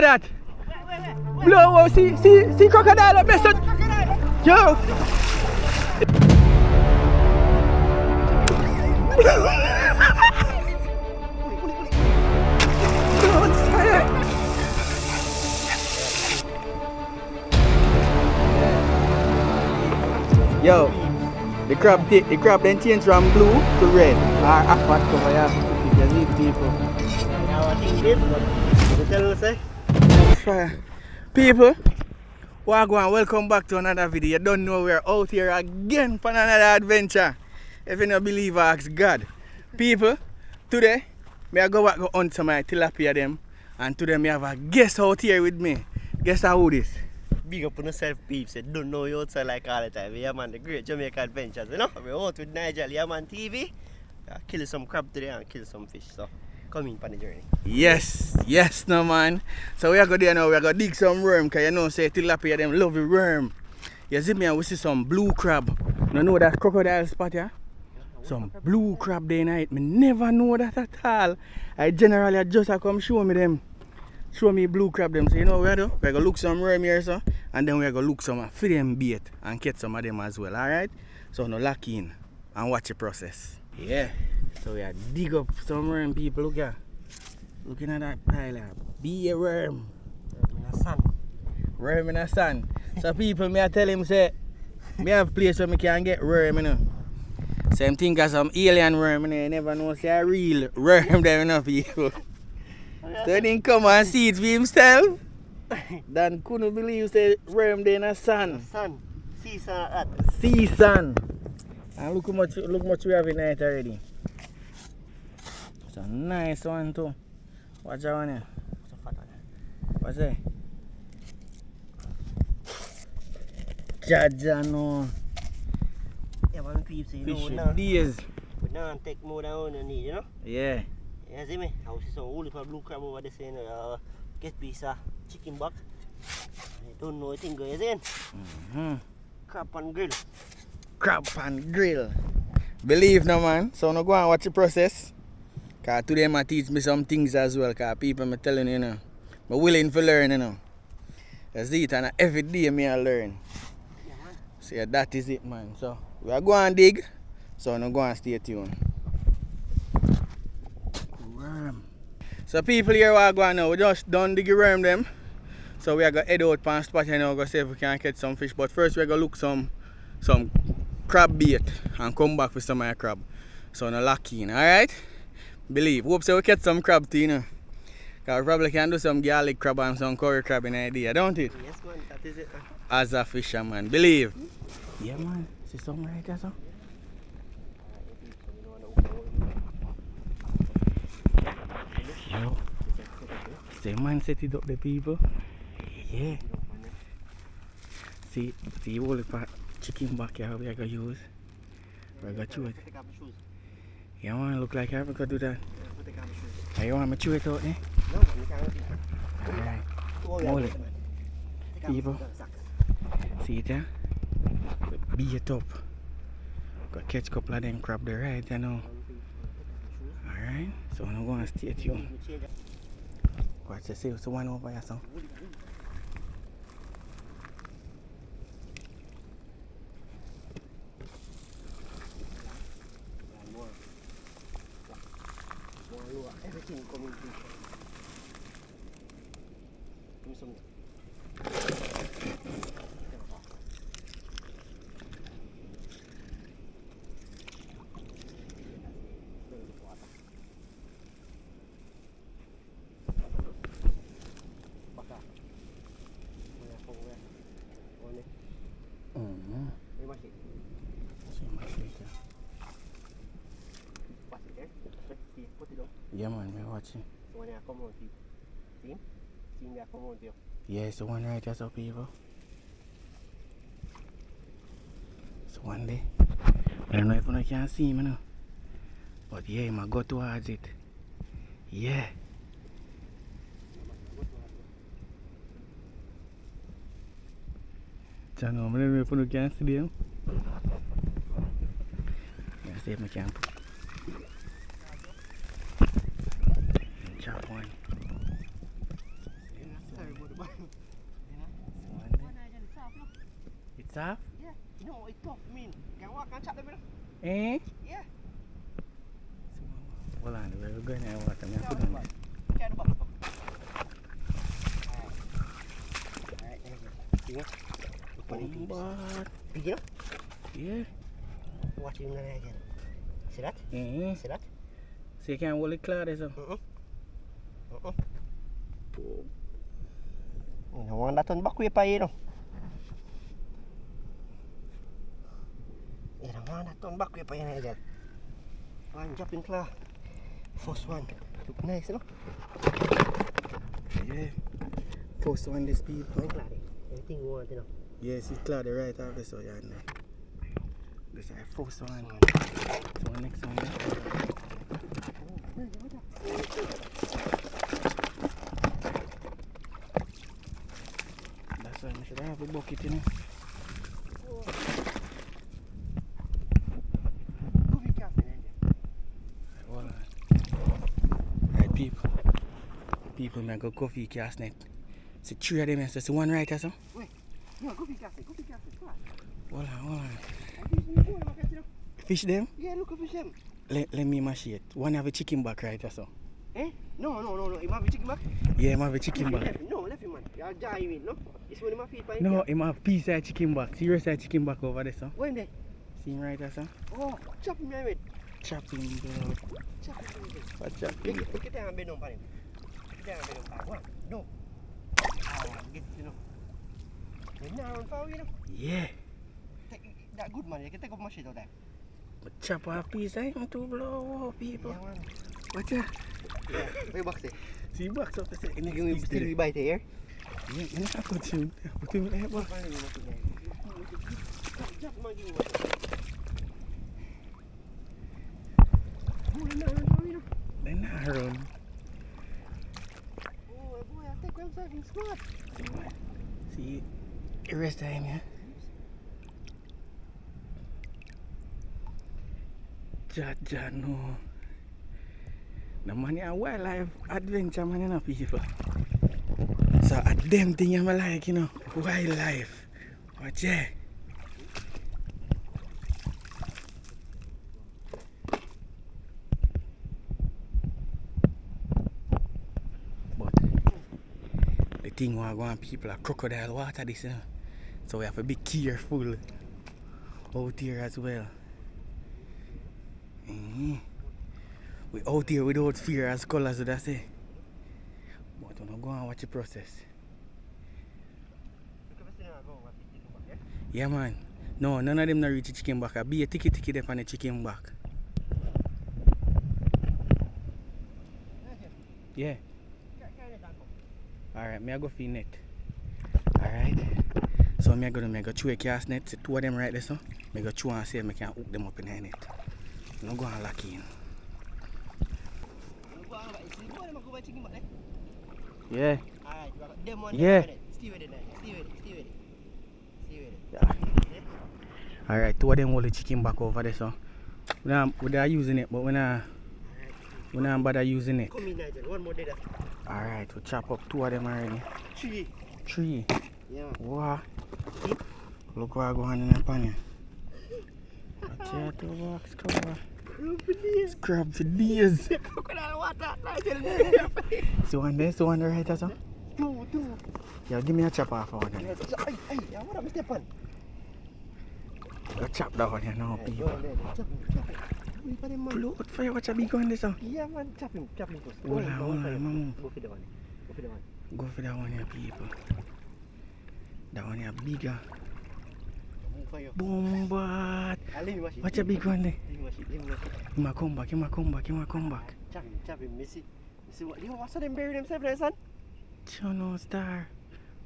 that. Blow, see crocodile up there. Yo. Yo, the crab then change from blue to red. What cover you can leave people. Fire. People, wagwan, welcome back to another video. You don't know we're out here again for another adventure. If you don't believe, ask God. People, today, I go back go hunt some my tilapia them. And today I have a guest out here with me. Guess how this? Big up on yourself, peeps. You don't know you outside like all the time. Yeah, man, the Great Jamaica Adventures, you know? We're out with Nigel, yeah, man, TV. Kill some crab today and kill some fish, so come in on the journey. Yes, no, man. So we are going there now, we are going to dig some worm, because you know, say tilapia, them love the worm. You see me, and we see some blue crab. You know that crocodile spot, yeah? Some blue crab there night. Me never know that at all. I generally just come show me them. Show me blue crab them. So you know what we do? We're going to look some worm here, so. And then we're going to look some for them bait and catch some of them as well, alright? So now lock in and watch the process. Yeah. So we are dig up some worm, people. Look here. Looking at that pile of be a worm. Worm in the sun. Worm in the sun. So people, me I tell him say, me have place where me can get worm, you know. Same thing as some alien worm, you know. You never know say a real worm there, you know, people. So he didn't come and see it for himself. Dan couldn't believe say worm there in the sun. Sun. Sea sun at. Sea sun. And look how much we have in night already. It's a nice one too. Watch that one here. It's a fat one. What's that? Jaja no. Yeah, man, peeps, you know, Fish now. days. But now take more than you need, you know? Yeah. You see me? I see some holy for blue crab over there saying, get piece of chicken back. I don't know what thing goes in. Crab and grill. Crab and grill. Believe no, man. So now go and watch the process. Because today I teach me some things as well. Because people me telling you, you know. I'm willing to learn, you know. That's it. And every day I learn. Yeah, man. So yeah, that is it, man. So we are going to dig. So now go and stay tuned. Worm. So people here are going now. We just done dig the worm them. So we are going to head out and spot here now. Go see if we can catch some fish. But first we are going to look some crab bait and come back with some of the crab. So now lock in, alright? Believe. Hope so we catch some crab too, you know. Because we probably can do some garlic crab and some curry crab in idea, don't it? Yes, man, that is it. As a fisherman. Believe. Yeah, man. See something right there, so? Yo. Say man set it up the people. Yeah. See all the chicken back here we are going to use. We're going to chew it. You want to look like I could do that? Yeah, you want me to chew it out, eh? No, man, you can't. Alright. Hold it. People. See it, yeah? Beat it up. Got catch a couple of them crab there, right? You know. Alright. So I'm going to stay tuned. Watch the see what's the one over here, son. Everything coming through. Give me some. Yeah, man, we're watching. The one here come on, people. See him? See him there come on, people. Yeah, it's the one right there, so people. It's one day. I don't know if I can see him, you know. But yeah, I'm going to go towards it. Yeah. I don't know if I can see them. Let's see if I can. Chop one. Soft? Yeah. No, it's tough. I mean, can walk and chop them, you know? Eh? Yeah. Hold on, we're going to water. I'm Carry put the on box. this. Carry the box. Alright, there you go. See what? But, Big enough? yeah. Watch it in the again. See that? Eh? See that? So you can't hold it clear, so. You don't want that on back way pa, you know. You don't want that on back way pa, you know, again. One drop in clear. First one. Look nice, you know. Yeah. First one, this people. Clear it. Everything you want, you know. Yes, it's clear the right half, so yeah. This is the first one. So next one. That's why I should have a bucket, you know. Hold on. Right, people. People, man, go coffee cast net. See three of them, so see one right or so? Wait. No, go cast it. Hold on. Fish Fish them? Yeah, look at fish them. Let me mash it. One have a chicken back right or so? Eh? No. You have a chicken back? Yeah, him have a chicken back. Left him, man. You're dying in, no? It's one of my feet, man. No, him have piece of chicken back. Serious side chicken back over there, so? When there? See him right or so? Oh, chop him, man. Chop him, bro. Chop him, man. What chop him? Look at that bed on him. One. No. Get it, you know. You're not on fire, you know. Yeah. That good, man. You can take off my shit out there. But chop off piece of him to blow up, people. Yeah, man. What's that? Yeah, where box there? See, box up the second next You will piece still there. be biting here? Yeah, you know, I put him there, box. They're not run. Oh, boy, I think I'm saving squad. See, the rest of him, yeah? Jaja, no. The man is a wildlife adventure, man, you know, people. So, at them thing I'm like, you know, wildlife. What, yeah? But, the thing where I go on people are crocodile water, this, you know. So, we have to be careful out here as well. We out here without fear, as colors would I say. But we don't go and watch the process. Yeah, man. No, none of them not reach the chicken back. I be a ticky there on the chicken back. Yeah. Alright, me I go for net. Alright. So me I go chew a cast net. See two of them right there, so me go chew and see if I can hook them up in the net. No go and lock in. Yeah. Alright, them one. Yeah. Stay with it. Yeah. Alright, two of them hold the chicken back over there, so we are using it, but we not bother using it. Come in, Nigel. One more dead. Alright, we chop up two of them already. Three. Yeah. Wow. Look what I go on in the pan. Potato box cover. Scrub for days. Crocodile water, Nigel. So one there, so one there right or so? Two. Yeah, give me a chop off one. Hey, what am I stepping? Go chop that one here now, people. Chop him. Blood fire, what's a big one this one? Yeah, man, chop him first. Hold on, mama. Go for the one. Go for that one here, people. That one here bigger. Move for you. Boom, but what's a big one there? He might come back. Chop him, Missy. What? Yo, what's them bury themselves there, son? Chono star.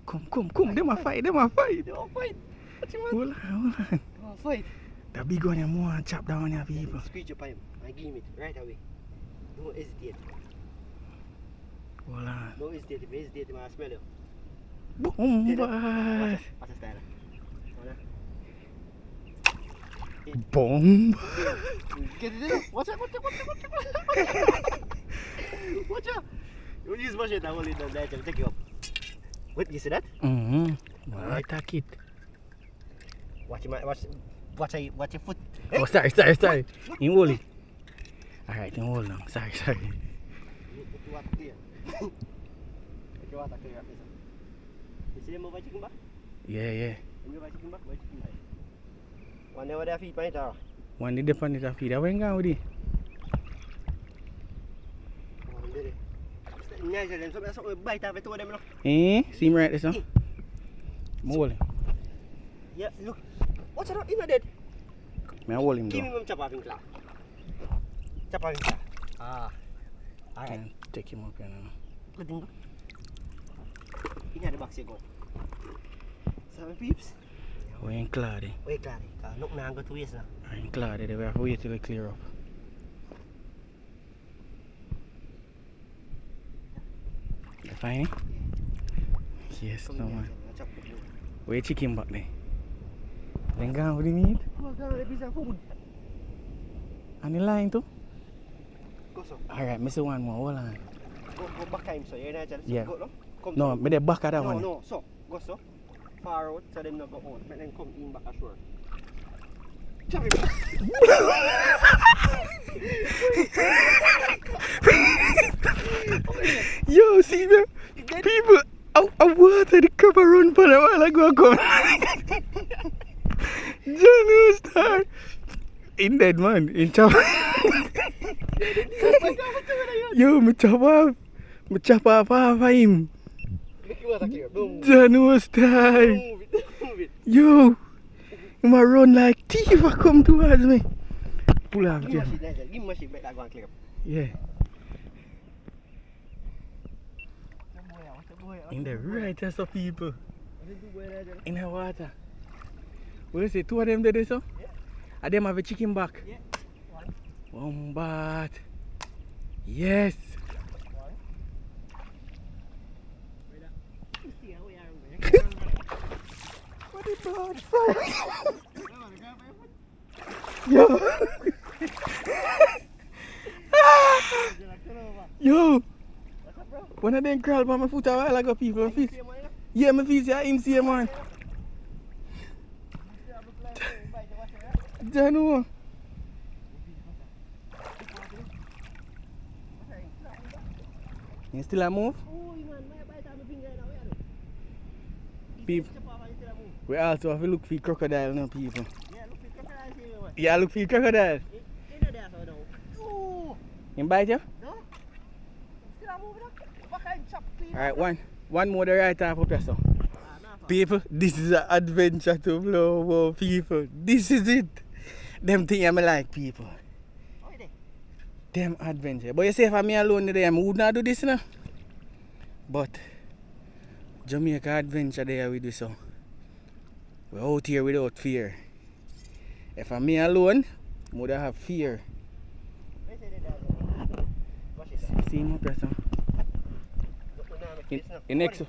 Come. Them a fight. They all fight. What you want? Hold on. Oh, fight. The big one, you more chop down here, people. Screech up on him and give him it right away. Don't hesitate. Hold on. Don't hesitate. If you hesitate, I smell you. Boom, boy. What's the style? Boom. Get it in. Watch out. Watch out. You use my shit, I will leave them there. Take you up. What, you see that? Mm-hmm. Right, take it. Watch your foot. Oh, sorry. In hold it. Alright, in hold on. Sorry. Make your water clear. Make your water clear. You see them over chicken back? Yeah. Them over chicken back? Where chicken back? One day where they feed by it or? One day depend on the feed. I went down with it. One day. Nice of them. Something bite off it to them, no? See me right there, son? Hold him. Yeah, look. What's that? He's not dead. I hold him Give down. him chop off in claw. Chop off in claw. Ah. Alright. Can take him up here now. Good thing. In the box you go. 7 peeps. We ain't clear. Wait, Clary. Look now, go to waste now. I ain't clear. We have to wait till it clear up. You find it? Yes, no man. Where chicken back there? Then go with the meat? Oh, God, a piece of food. And the line too? Go so. Alright, I see one more. Hold on. Go back time, so you're not jealous. Yeah. Go, no? Come No, me the back of that no, one. No, so. Go so. Far out, so them not go out. But then come in back ashore. Chop him. Yo, see me? People, I water the crab around for a while ago. Come. John Star. In dead man, in chop. Yo, me chop off half of him. Make your water clear. Boom. John Star. Move it. Yo, he might run like thief. Come towards me. Pull off, Give John. me a shit, give me a shit, make that go and clear up. Yeah. What's the boy? In the rightest of people. What's the boy there? In the water. What you say? 2 of them did so? Yeah. And them have a chicken back. Yeah. One bat. Yes. What the bird fry? Yo. Yo. One of them crawled by my foot a while ago, people. Yeah, my feet are him see man. Janu. You still a move? People, we also have to look for crocodile now, people. Yeah, look for crocodile. You bite you? Alright, one more the right half up here, so. People, this is an adventure to blow up, people. This is it. Them things I like, people. Them adventure. But you say for me alone today, I would not do this now. But Jamaica adventure there with this, so we're out here without fear. If I'm me alone, I would have fear. See him up here, so. In next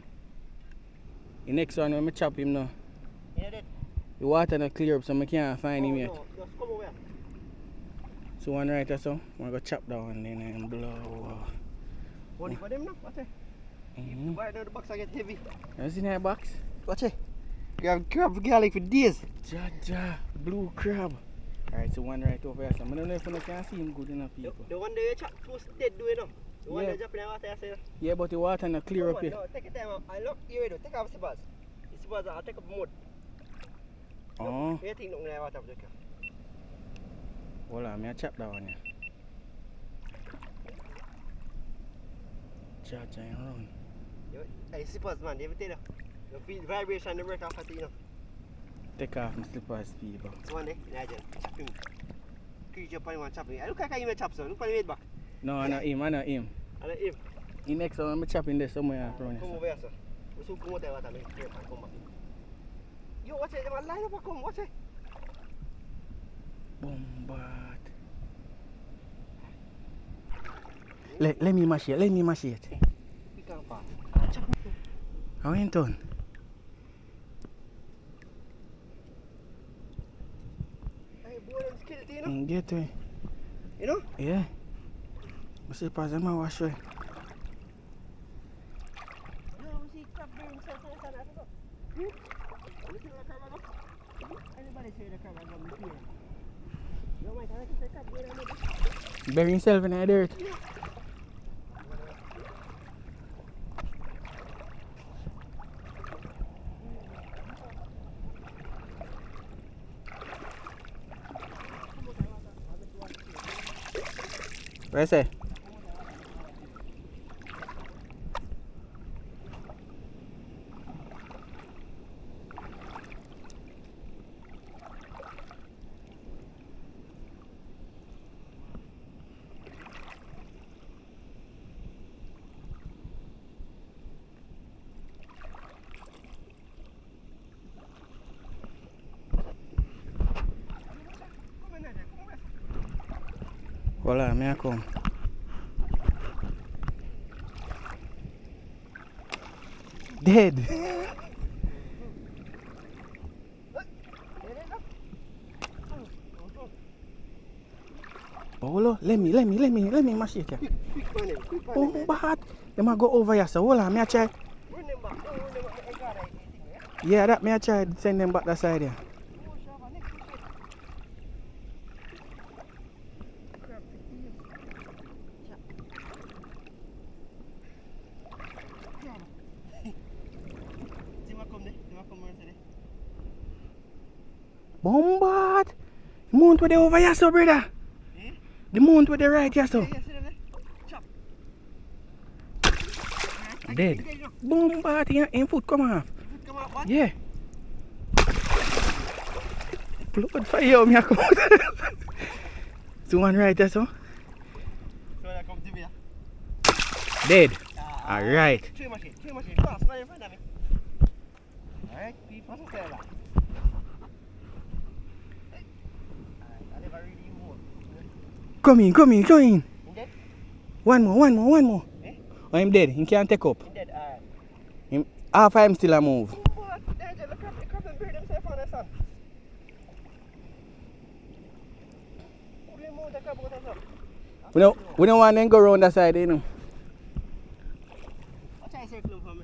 one, when I chop him now, the water not clear up, so I can't find him yet. So one right or so, I'm going to chop that one then and blow. Only for them now, watch it. Why now the box I get heavy? You see that box? Watch it. You have crab garlic for days. Jaja, blue crab. Alright, so one right over here. So I don't know if I can see him good enough, people. The one that you chop toast dead do you know? The one that drop in the water you say. Yeah, but the water not clear up here. No, take your time out. I look here though. Take off the bars. The bars I'll take up mud. Oh. You think no water up there? Hold on, I chop that one here. Jaja and run. Hey, slippers man, they tell you. You feel the vibration, they work off at you know. Take off my slippers, people. One day, Nigel, chop him. Creature upon one chop him. Look like you chop son. Look on the head back. No, I not him, I not him. I not him. In next one, I'm chopping there somewhere around Come here. over here, sir. We should come out there water, make it come back. Yo, watch it, they want line up and come, watch it. Bombard. Let me mash it, let me mash it. We can't pass. How ain't done? Hey, boy, them skilled, you know? Get to it. You know? Yeah. I see pass them and wash it. Yo, we see crab being so Anybody say the crab is going to be here? You might have to say crab going on with Bury himself in the dirt. What I say? Voilà, me a come. Dead. Hold on, let me mash it here. Oh, bad. They might go over here, so hold on, me a try. Yeah, that me a try to send them back that side here. Bombard! Mount with the over here, so brother. The mount with the right here, so. Dead. Bombard, in foot come off. Yeah. Blood fire, me a come out. So one right there, so. Dead. Alright. Alright, people, what's that? Come in. Dead? One more. Eh? Oh, I'm dead. He can't take up. Dead, alright. Half I'm still a move. The crab and bury themselves on the sun. Who do you move the crab out of the We don't want them go around that side, you know. I'll try to circle them for me.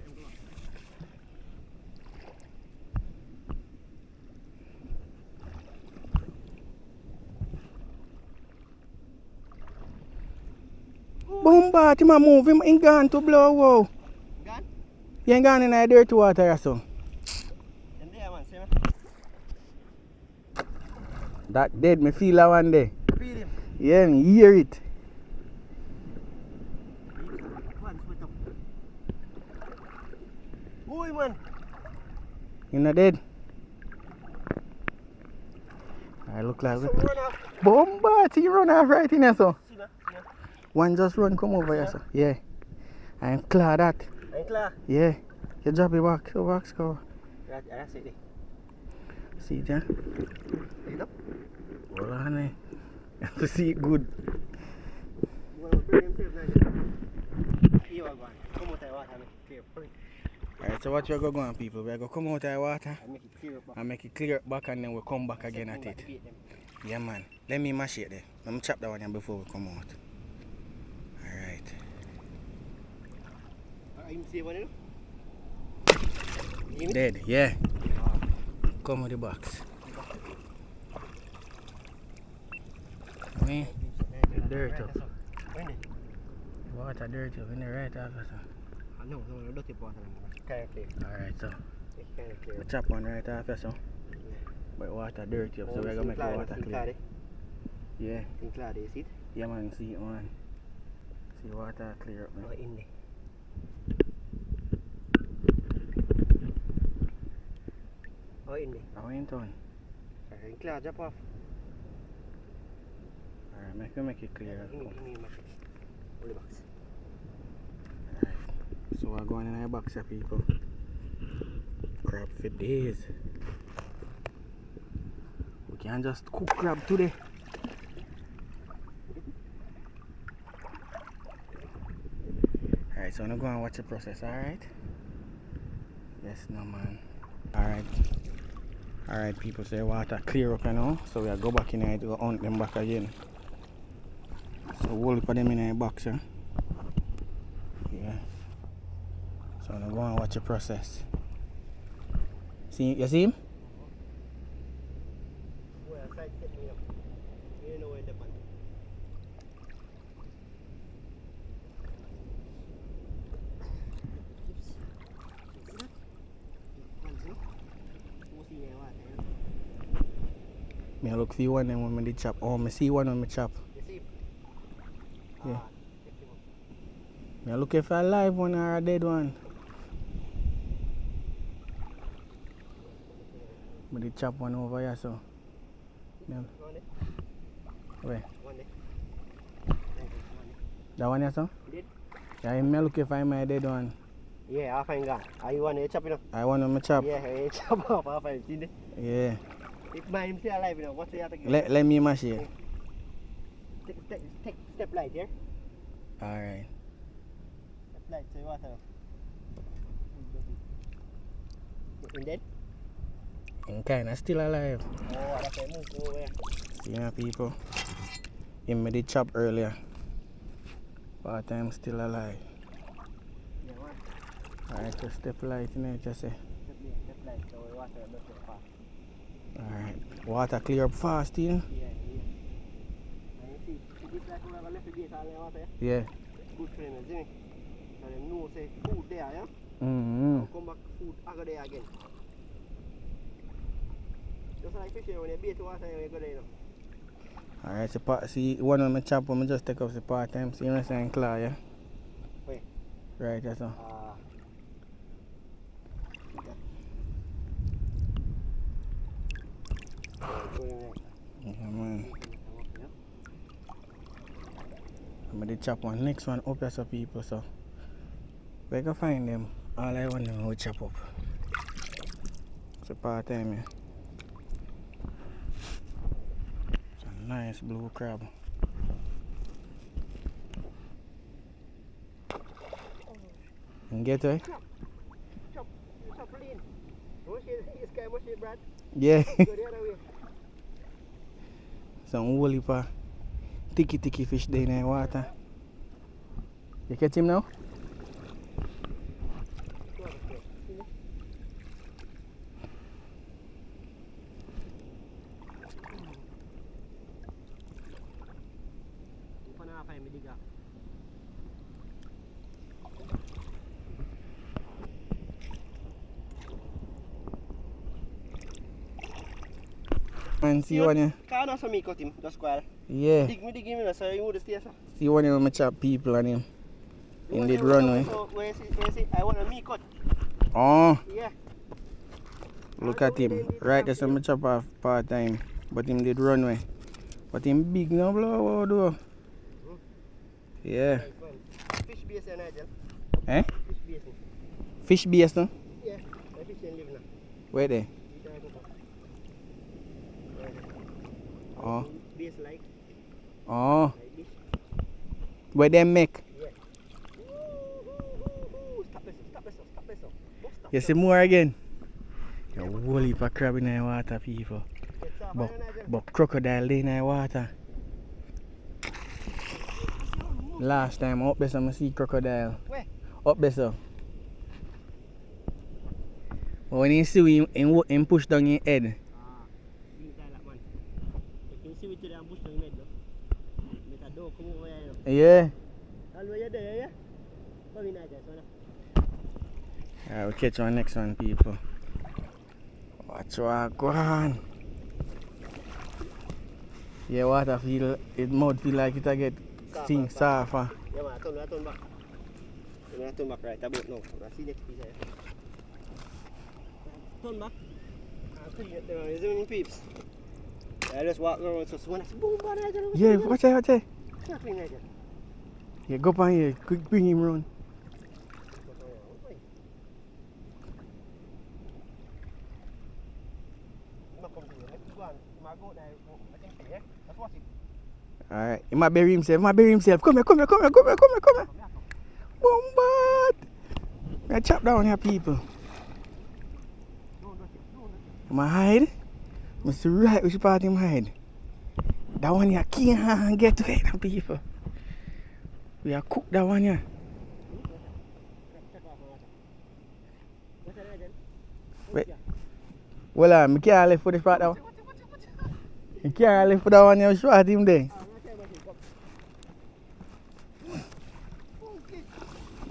Bombard, him a move. Him gone to blow, wow. Gone? He ain't gone in the dirty water, yeah, so. Them there, man, see me? That dead, me feel that one day. Feel him. Yeah, me hear it. One split up. Boy, man. You not dead? I look like So run off. Bombard, he run off right in there, so. See me? One just run, come over here, so. Yeah. I'm clear that. Ain't clear? Yeah. You drop it back, so box cover. Right, that's it. See it, yeah? Pick it up. Hold on, eh. You have to see it good. You want to bury himself now? Here we go. Come out of the water and make it clear. Alright, so what you go on, people? We go come out of the water And make it clear up. and make it clear back, and then we'll come back again at it. Yeah, man. Let me mash it there. Let me chop that one here before we come out. Alright. You see one, Dead, yeah. Come with the box. I mean, the dirt up. Water dirt up in the right officer. No, dirty water. Kind of clear. Alright, so. It's kind of clear. We chop one right off, so. But water dirty up, so we're gonna make the water clear. Yeah. Think clear, you see it? Yeah, man, see it, man. See water clear up, man. Oh, in there. Oh, in there. I went on. Think clear, jump off. Alright, make it clear. In the box. Alright. So we're going in our box here, people. Crab for days. We can't just cook crab today. Alright, so I'm gonna go and watch the process, alright? Yes, no man. Alright people, so the water clear up, you know. So we'll go back in here to go hunt them back again. So we'll put them in a box, huh? Yeah. So I'm gonna go and watch the process. See, you see him? You know where the pan. Me look for one them when me chop. Oh, me see one when me chop. You see? Yeah. Take him up. Me looking for a live one or a dead one. Me did chop one over here, so. Yeah. One day. Where? One day. That one here, so? You did? Yeah, me looking for my dead one. Yeah, half I'm gone. Are you want to chop, you know? I want to chop. Yeah, you chop off half I'm seen it. Yeah. If mine still alive, you know, what's the other thing? Let me mash it. Take step light here. Alright. Step light, so what? In dead? I'm kinda still alive. Oh, that's a move over here. See my people. Him me did chop earlier. But I'm still alive. Yeah, what? Alright, so step light in there, just say. Step light, so we water a bit fast. Alright. Water clear up fast, you know? Yeah, yeah. And you see this like we have a left gate all the water? Yeah. Good for them, see me? So them know say food there, yeah? Mm-hmm. Come back, food, I go there again. Just like fishing, when you bait the water, you go there, you know. Alright, so see one of my chop, I just take off the part time. See you saying claw, yeah? Wait. Right, that's all. Yeah, man. I'm gonna chop one. Next one up here, so people, so. Where can find them? All I want to know is chop up. It's a part time, yeah. It's a nice blue crab. And get it? Chop lean. Mush it, Brad. Yeah. Go the other way. Some woolly pa. Ticky fish there in the water. You catch him now? And see one here. Can't also me cut him, just squall. Yeah. Dig him, so you would stay, sir. See one here when I chop people on him. In the runway. So, where you see, I want a me cut. Oh. Yeah. Look at him. Right there, some chop off part time. But him did runway. But him big now, blow, though. Yeah. Fish basin, Nigel. Eh? Fish basin. Fish basin? Yeah. The fish ain't live now. Where they? Oh. Base like. Oh. Like this. Where they make? Yeah. Stop this. Stop. You see more again? You whole heap of crab in the water, people. But crocodile in the water. Last time up there, I see crocodile. Where? Up there, so. But when you see him push down your head. See it today and push down your head, though. Make a dog come over here, Yeah. All the way there, yeah? Come in, Nigel, son. Alright, we'll catch one next one, people. Watch what go on. Yeah, water feel, it mouth feel like it a get sting suffer. Yeah, man, I turn back. I turn back right about now. I see next piece here. Turn back. I'm clean it there, you see any peeps? I just walk around, so when I see boom, man, I don't know. Yeah, watch out. It's not clean, Nigel. Yeah, go up on here, quick bring him round. Alright, he might bury himself, Come here. Bombard! I chop down here, people. Am I hide? Mr. Right, which part him hide? That one here can't get to it, people. We are cook that one here. Wait. Well, I can't left for this part now. You can't lift that one, you shot him there.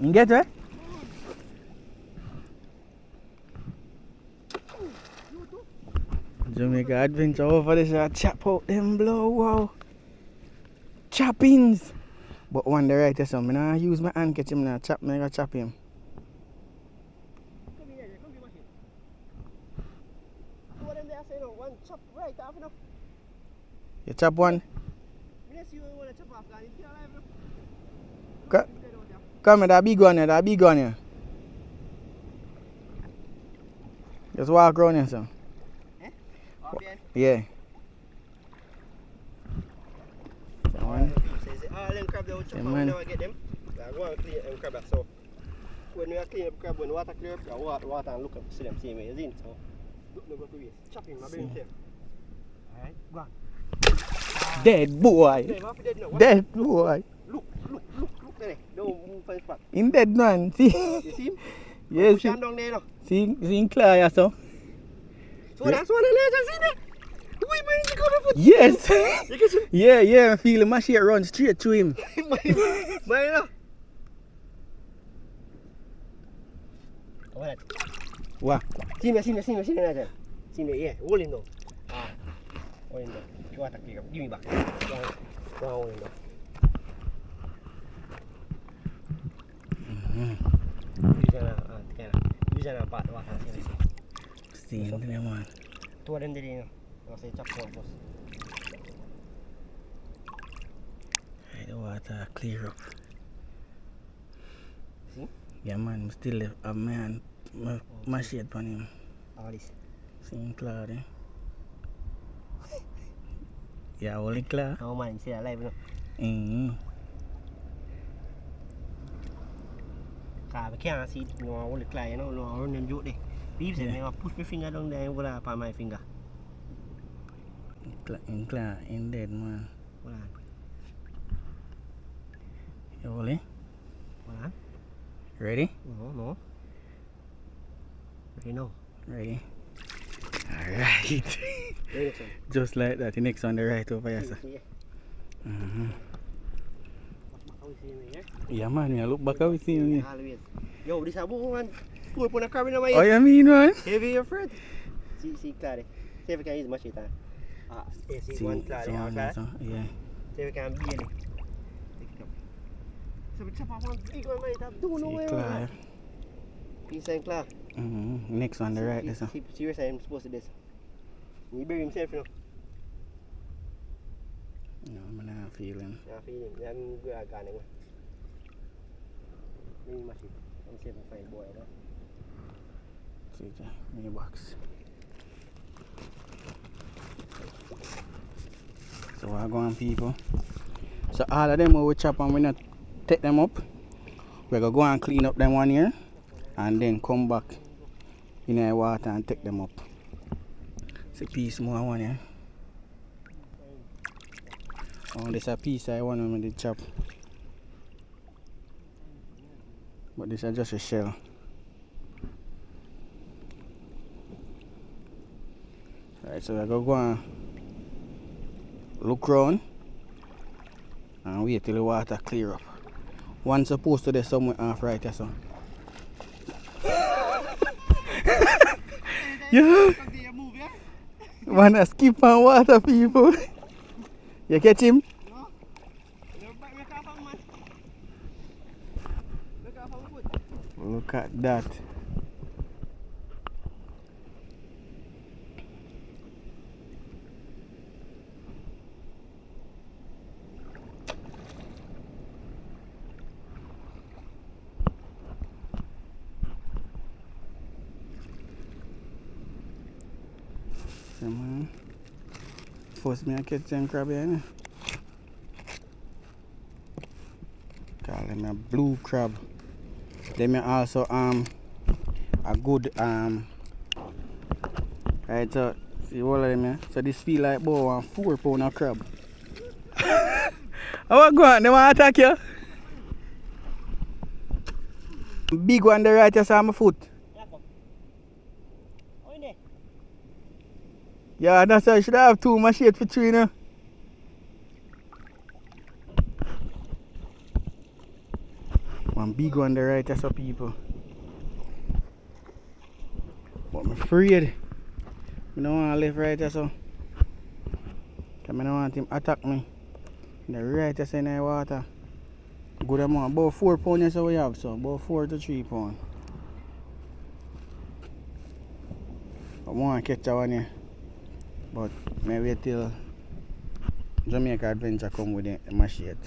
You get it? Jamaica adventure over this, chop out them blow, wow. Choppings. But one the right so I don't use my hand catch him now, chop me, I chop him. Come here, machine. Two of them there say no, one chop right off enough. You chop one? Unless you want to chop off, guys, if you're alive enough. Come here, that big one here, that big one here. Just walk around here, son. Eh? Walk behind? Yeah. One. All them crab they will chop Yeah, out, we man. never get them. I go and clean them crab. So when we are clean up crab, when the water clear up, you water and look up, see them same way, you see? So look, no go to waste. Chop him, I bring him safe. Alright, go on. Dead boy. Dead, what dead now? What? Dead boy. Look there. Don't move from his spot. In dead man. See? You see him? Yes. Push him down there now. See him clear here, so. So that's one of the see there? Wait, man, you go to foot. Yes. You get him? Yeah, I feel my shit run straight to him. Man, what? What? See me, Nigel. See me, yeah. Hold him down. Hold him down. You want to clear up? Give me back. Go on, hold him down. Use an part of water. See him there, man. Two of them did it, I'll say chop one first. The water clear up. See? Yeah, man, still have my hand, my shade on him. All this. See him clear there. Yeah, only clear. No man, see alive now. Because I can't see it, no, I only clear, you know, no, I run them joke there. People say, I push my finger down there and go up on my finger. In dead, man. Hold on. You only? Hold on. Ready? No. Ready now. Ready? Alright. Ready, Just like that, the next on the right over here, sir. Yeah, man, I look back how we see him. Always. Yo, this is a one. Put a crab in my Oh, you mean, man? Heavy, your friend. See, Clary. See if we can use much time. See one Clary, okay? Yeah. See if we can be in it. So we chop off one big one, mate. I don't know where. Peace and Claire. Next on the right, sir. Seriously, I'm supposed to do this. He bury himself, you know. No, I'm not feeling. I'm feeling. I'm good at gardening. Bring machine. I'm safe and fine, boy. See, mini box. So we're going, people. So all of them we chop and we not take them up. We're gonna go and clean up them one here and then come back in the water and take them up. It's a piece more one here. Oh, this a piece I want them to chop. But this is just a shell. Right, so we're gonna go and look round and wait till the water clear up. One supposed to be somewhere half right here, so. Yeah. Wanna skip on water, people. You catch him? No. Look at that. So, man, first me I catch them crab here. Call them a blue crab. Them are also a good right, so see all of them here. So this feel like about 4 pound of crab. How go on? They want to attack you? Big one there right here, saw my foot. Yeah, that's why I should have 2 machete for 3 now. One big one there, right? That's what people. But I'm afraid. I don't want to live right there, so. Because I don't want him attack me. In the right there in the water. Good amount. About 4 pounds so we have, so. About 4 to 3 pounds. I want to catch that one here. But maybe wait till Jamaica Adventure come with the machete.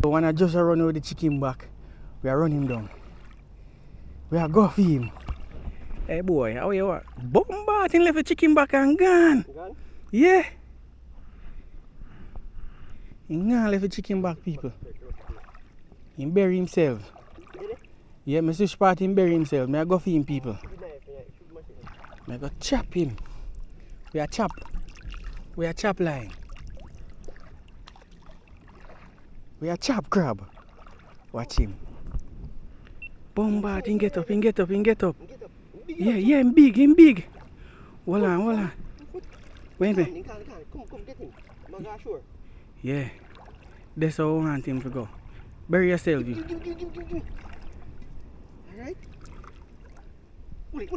So when I just run with the chicken back, we are running him down. We are go for him. Hey boy, how you are? Bombard left the chicken back and gone. Gone? Yeah. He gone left the chicken back, people. He bury himself. Really? Yeah, my sister part him bury himself. I go for him, people. I go chop him. We are chop. We are chop line. We are chop crab. Watch him. Bombard, he get up, he get up, he get up. Yeah, yeah, him big. Hold on. Wait a minute. Come get him. Sure. Yeah. That's how I want him to go. Bury yourself, you. Give. Alright? Wait.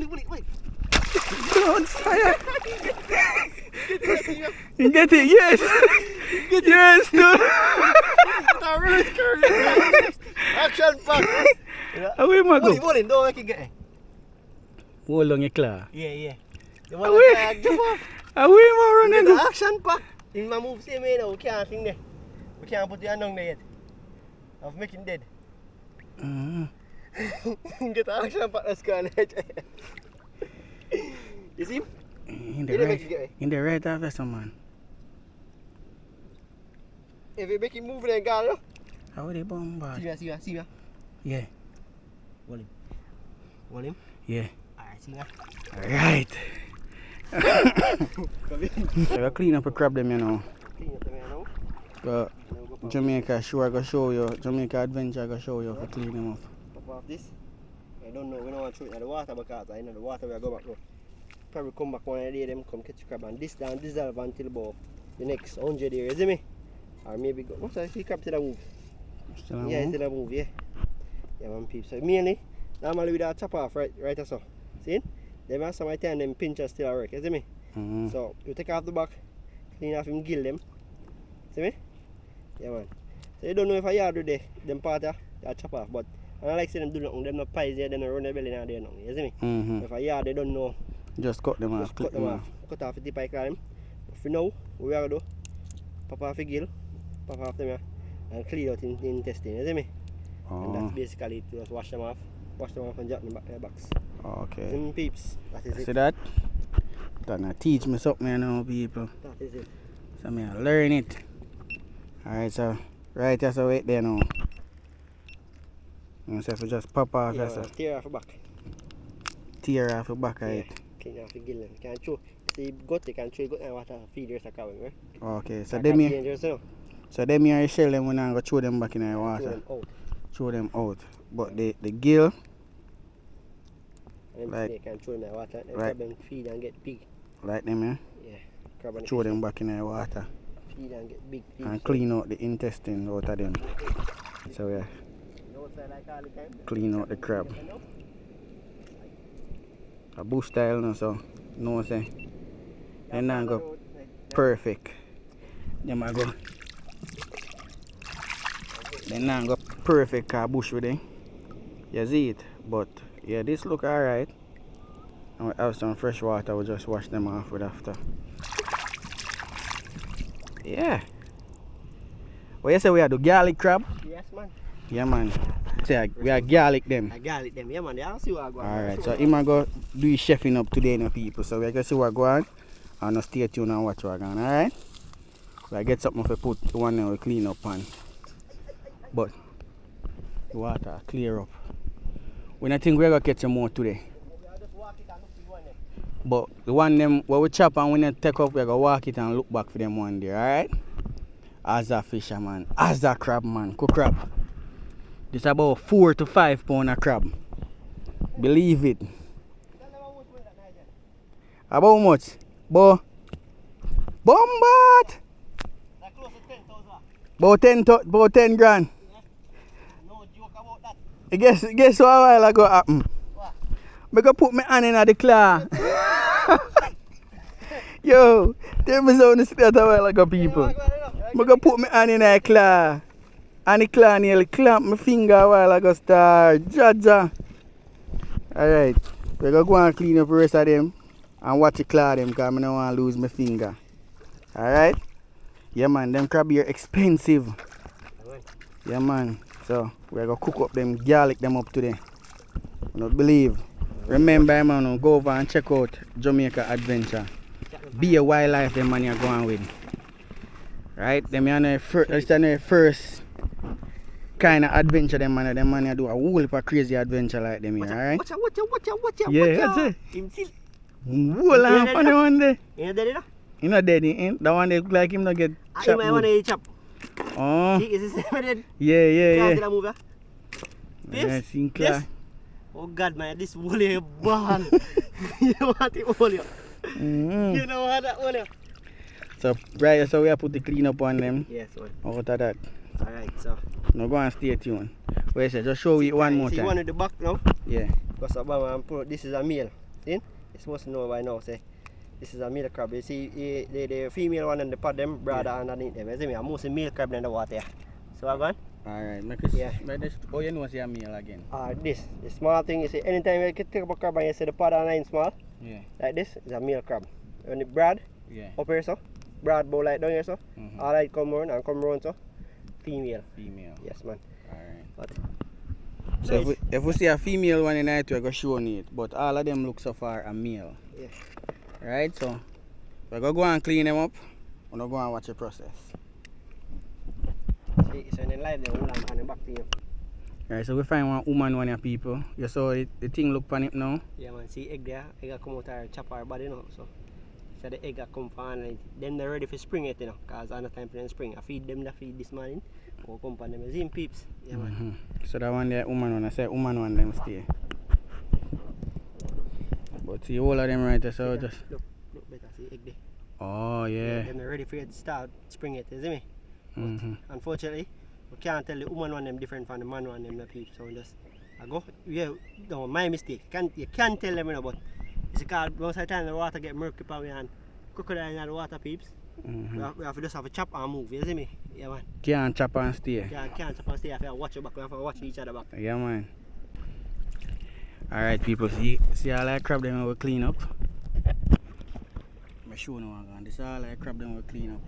Don't fire. You get it, yes. Yes, dude. Action pack. Away, my go. Hold him, don't make it get. Hold on your claw. Yeah. You Away. want to jump off? Away, my running. The action pack. In my move, same way now. We can't sing there. We can't put the hand on there yet. I've make him dead. Get the action pack, let's go. You see him? In the right after some man. If you make him move, then go. How they bombard? See ya. Yeah. Hold him? Yeah. Alright, see ya. Alright. I gotta clean up a crab them, you know. Clean up them, you Go know. Jamaica sure I go show you. Jamaica Adventure I go show you for clean them up. Pop off this. I don't know, we don't want to throw it in the water because I know the water will go back now. Probably come back one day, them come catch crab and this down dissolve until about the next 100 years, you see me? Or maybe go. What's that? See crab still a move? Still a move, yeah. Yeah, man, peeps. So mainly, normally we don't chop off right so. See? Them have some time them pinchers still work, you see me? So you take off the back, clean off him gill them. See me? Yeah, man. So you don't know if I yard do them part you chop off, but I don't like see them do nothing, them no pies there, them no run their belly now there nothing, you see me? If I yard they don't know. Just cut them off. Cut them off. Cut off the tip I climb. For now, what we are going to do, pop off the gill, pop off them here, and clean out the intestine, you see me? And that's basically it, just wash them off and drop them back in the box. Okay. Some peeps, that is it. See that? That teach me something, you know, people. That is it. So I learn it. Alright, so right here, so wait there now. You say if you just pop off, yeah, so tear off the back. Tear off the back of it. Clean off the gill. You can chew. See, goat, you can chew goat and water feed your crab, right? Okay, so That them here. dangerous, you know? So them here shell them when I go throw them back in the water. Throw them out. But the gill, and like, they can throw them in the water. Then right. crab and feed and get big. like them here, Yeah. Crab and throw them back in the water. feed and get big. And clean out the intestine out of them. So yeah, clean out the crab. A bush style now, so no say. Then I go perfect. Then I go. Then I go perfect car bush with it. You see it, but yeah, this look alright. And we have some fresh water. We just wash them off with after. Yeah. What you say we have the garlic crab? Yes, man. Yeah, man. Say we are garlic them. I garlic them. Yeah, man. They don't see what I go on. Alright, so him a go do his chefing up today, no people. So we are going to see what go on. And stay tuned and watch what go on, alright? So I get something to put the one that we clean up on. But the water clear up. We don't think we're going to catch some more today. But the one them where we chop and when they take up, we're going to walk it and look back for them one day, alright? As a fisherman, as a crab man, cook crab. This about 4 to 5 pound of crab. Believe it. About how much? Bo? Bombat! That's close to 10,000. About 10 grand. No joke about that. Guess what a while ago happen? What? I go put my hand in the claw. Yo, tell me something straight a while ago, people. I go put my hand in the claw. And the claw nearly clamp my finger a while ago, star. Jaja. Alright, we go and clean up the rest of them and watch the claw them because I don't want to lose my finger. Alright? Yeah man, them crab here expensive. Yeah man. So we're gonna cook up them, garlic them up today. I don't believe. Remember man, go over and check out Jamaica Adventure. Be a wildlife them man you're going with. Right? Them are the first kind of adventure them man you do a whole heap of crazy adventure like them here, alright? Watch out. Yeah, that's it. Whole on funny one day. You not dead enough? He not dead, he ain't. That one they look like him not get I chopped might want wood. to chop. Oh, See, is this dead? yeah. Can't move, Yeah, Pips? seen Yes? clear. Oh God, man, this wool is ball. You know what it wool? You know what that wool? So, right, so we have put the clean up on them. Yes, one. Out of that. Alright, so. Now go and stay tuned. Wait, say, just show it one more See time. one at the back now? Yeah. Because this is a male. See? You're supposed to know by now, say. This is a male crab. You see, the female one and the pod them, brother underneath them. You see me? I'm mostly male crab in the water. So I gone? Alright, make it. Yeah. Oh, you know, see a meal again. The small thing, you see, anytime you take up a crab and you see the pod line small, Yeah. like this, is a male crab. When the broad, Yeah. up here so, broad bow like down here so, Mhm. all right come round and come round so, female. Female. Yes, man. Alright. But, So nice. if we see a female one in it, we're going to show it. But all of them look so far a male. Yeah. Right, so we're going to go and clean them up. We're going to go and watch the process. See, so then live them, and then back to you. Alright, so we find one woman, one of people. You saw it, the thing look on it now. Yeah, man, see egg there, egg come out and chop our body now, so. So the egg come from and then they're ready for spring it, you know, because on the time for them spring. I feed them the feed this morning, or come from them, you see them peeps. Yeah, man. So that one there, woman one, I said woman one, them stay. But see all of them right there, so Yeah, just... look better, see egg there. Oh, yeah. Then they're ready for it to start spring it, you see me? But Mhm. unfortunately, we can't tell the woman one them different from the man one them the peeps, so just, I go, yeah, no, my mistake. You can't tell them, you know, but it's because most of the time the water get murky for me and crocodile in the water peeps. We have to just have a chop and move, you see me? Yeah, man. Can't chop and stay. Can't chop and stay, I have to watch your back, we have to watch each other back. Yeah, man. Alright, people, see all that crab them we clean up. I'm sure no one gone. This all that crab them we clean up.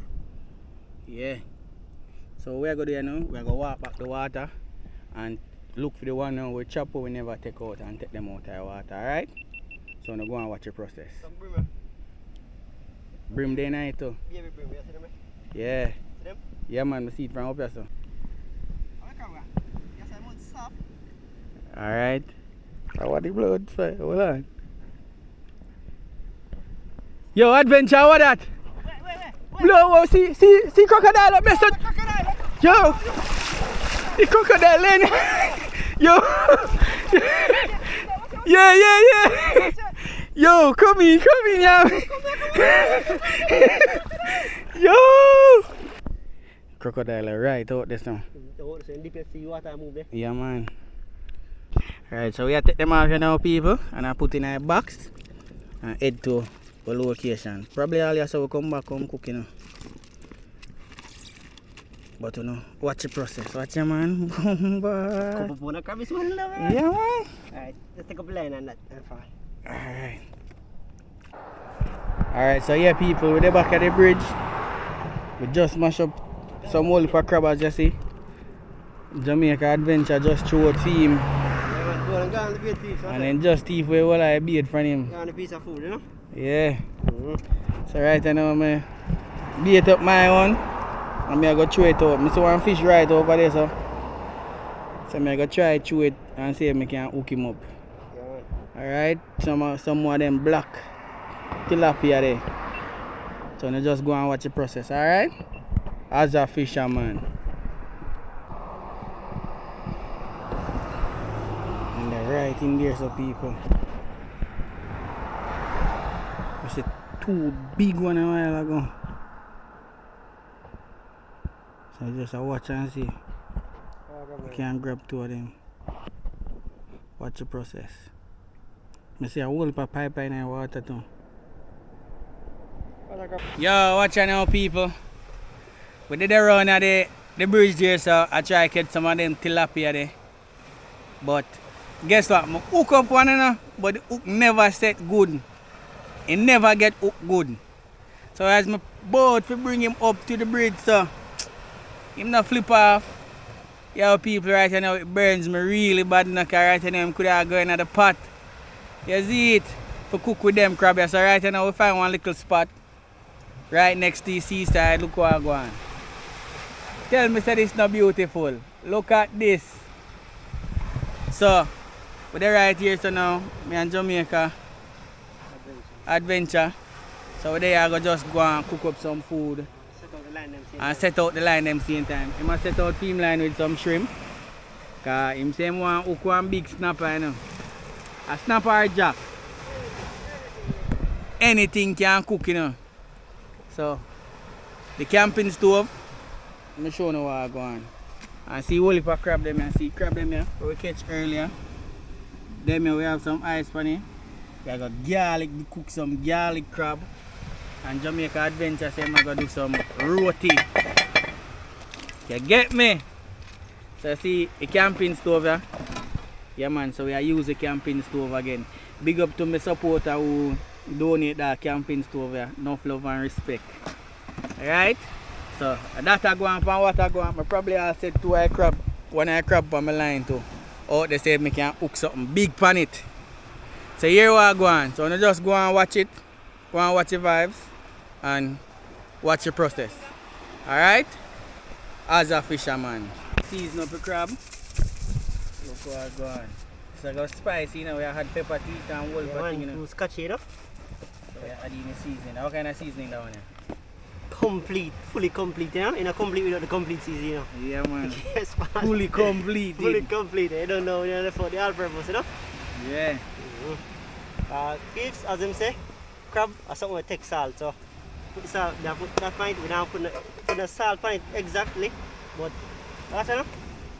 Yeah. So we are going to do now, we are going to walk back the water and look for the one now we chop we never take out and take them out of the water, alright? So now go and watch the process. Some brim, Brim day night too. baby brim, you see them? Yeah. See them? Yeah man, I see it from up here so. Yes, I'm on soft. Alright. I want the blood for hold on. Yo, adventure, what that? Wait. Blow, see crocodile up there, son. Yo, the crocodile then. Yo. Yeah. Yo, come in, yeah. Yo. Crocodile are right out there now. So deep see water move there. Yeah, man. Alright, so we have to take them off here now, people, and I put in a box and head to the location. Probably all year so we come back, come cook, you know. But you know, watch the process. Watch your man. Couple bona crab is one now. Yeah, man. Alright, let's take up a line on that. Alright. Alright, so yeah, people, we're back at the bridge. We just mash up some whole for crab, as you see. Jamaica Adventure just threw a team. And then just thief away all I beat from him. You want a piece of food, you know? Yeah. So right now I beat up my one and I go throw it out. I see one fish right over there, so I go try chew it and see if I can hook him up. Yeah, Alright, some more of them black tilapia there. So I just go and watch the process, alright? As a fisherman. And they're right in there, so people. You see two big one a while ago. So just watch and see. You can grab two of them. Watch the process. I see a whole pipe in the water too. Yo, watch out now people. We did around at the bridge there, so I try to get some of them tilapia there. But guess what? I hook up one but the hook never set good. It never get hook good. So as my boat to bring him up to the bridge, so him not flip off. Yo people, right now it burns me really bad now, cause right now I could have gone in the pot. You see it? For cook with them crab. So right now we find one little spot right next to the seaside. Look what I go on. Tell me that it's not beautiful. Look at this. So we're right here so now, me and Jamaica adventure. So we're there I go just go and cook up some food. Set out the line them same time. He must set out team line with some shrimp. Cause him say him want hook one big snapper, you know. A snapper or jack. Anything can cook, you know. So the camping stove, let me show you what I go on. And see whole heap of crab them here. See crab them here we catch earlier. Them here we have some ice on it. We got garlic, we cook some garlic crab. And Jamaica Adventure say I'm gonna do some roti. You get me? So see the camping stove here. Yeah man, so we are use the camping stove again. Big up to my supporter who donate that camping stove here. Enough love and respect. Alright? So that I go on from what I go on. I probably I'll set two eye crab. One eye crab on my line too. Or they say I can hook something big on it. So here we are going. So I just go and watch it. Go and watch the vibes. And watch the process. Alright? As a fisherman. Season up the crab. Look what I go on. So I got spicy, you know, we had pepper teeth and whole thing, you know. Too scotchy, you know? So we are adding the seasoning. What kind of seasoning that one here? Complete, fully complete, you know? In a complete without the complete seasoning, you know? Yeah man. Yes man. Fully complete. Fully complete. I don't know, you know, for the all purpose, you know? Yeah. Peeps, as them say, crab are something that takes salt, so put the salt, they put that point, we now put the salt on it exactly, but that's enough.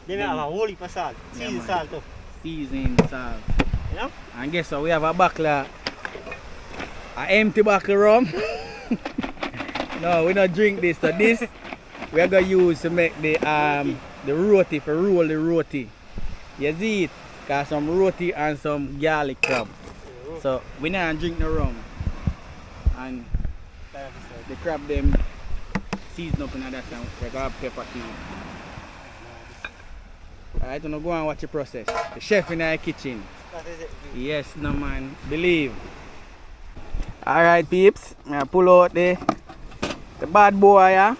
Then we have a whole heap of salt, seasoned salt too. Seasoned salt. You know? And guess what, we have a bottle of, an empty bottle of rum. No, we don't drink this, so this we are going to use to make the roti, for roll the roti. You see it? Got some roti and some garlic crab. So we not drink no rum. And the crab them season up in that time. We got pepper tea. Alright, so now go and watch the process. The chef in our kitchen. That is it. Yes, no man. Believe. Alright peeps, I pull out the bad boy here.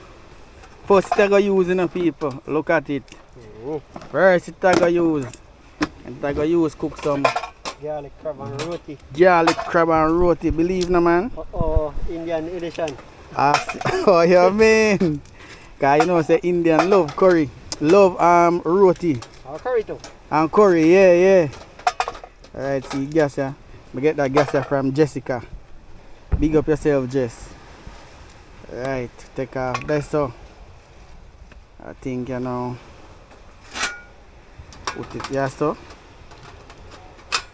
First it I go use, you know, people. Look at it. First it I go use. And I go use cook some garlic crab and roti. Garlic crab and roti, believe no man? Indian edition. Oh you mean? Cause you know say Indian love curry. Love roti. Curry too. And curry, yeah. Alright, see gas here. I get that gas here from Jessica. Big up yourself, Jess. Right, take off this so. I think you know. Put it here so.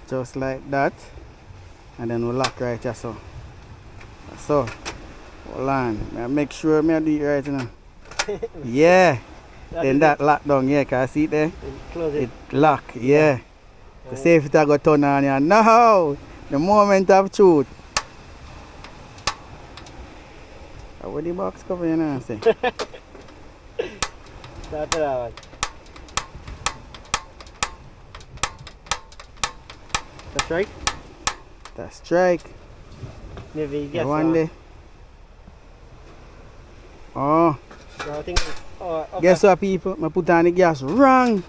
Just like that. And then we'll lock right here so. So, hold on. I make sure I do it right now. Yeah. Then that lock down, yeah, can I see it there? Close it. It lock, yeah. To see if it I go turn on here. No! The moment of truth. Where the box cover you know say? Start that one. That's right. That's strike. Maybe you guess one day. Oh. No, I think okay. Guess what people? I put on the gas wrong.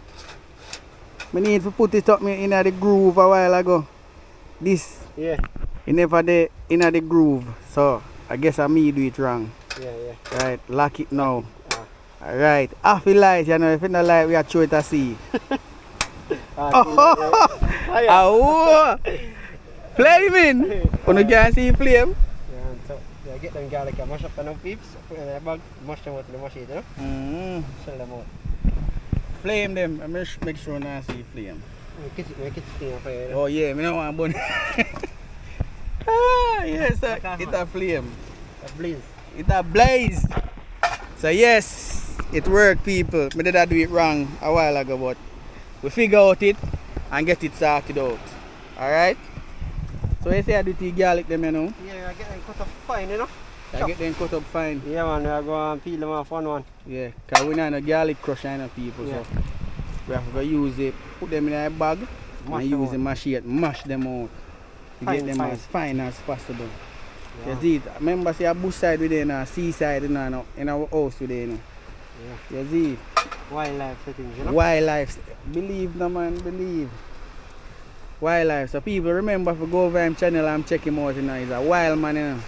I need to put it up in the groove a while ago. This. Yeah. It never there in the groove. So I guess I me do it wrong. Yeah. Right, lock it now. Alright. Half the light, you know, if you don't like we are throw it to see. Oh! Flaming! You can't see flame? Yeah, get them garlic and mash up them peeps, put them in a bag, mash them out to the machine, you know? Shell them out. Flame them, I make sure I see flame. Make it steam for you. Oh yeah, I don't want bun. Ah, yes, sir. It a flame. A blaze. It a blaze. So yes, it worked, people. I did do it wrong a while ago, but we figure out it and get it sorted out. Alright? So you say I do the garlic them, you know? Yeah, I get them cut up fine, you know? I get them cut up fine. Yeah man, I go and peel them off one. Yeah, because we not a garlic crusher, you know, people. Yeah. So we have to use it, put them in a bag and use the machine, mash them out. To get them as fine as possible. Yeah. You see it? Remember, see a bush side with them, seaside in our house with them. Yeah. You see it? Wildlife settings, you know? Wildlife. Believe, no man, believe. Wildlife. So people remember if you go over him channel and check him out, you know, he's a wild man, you know.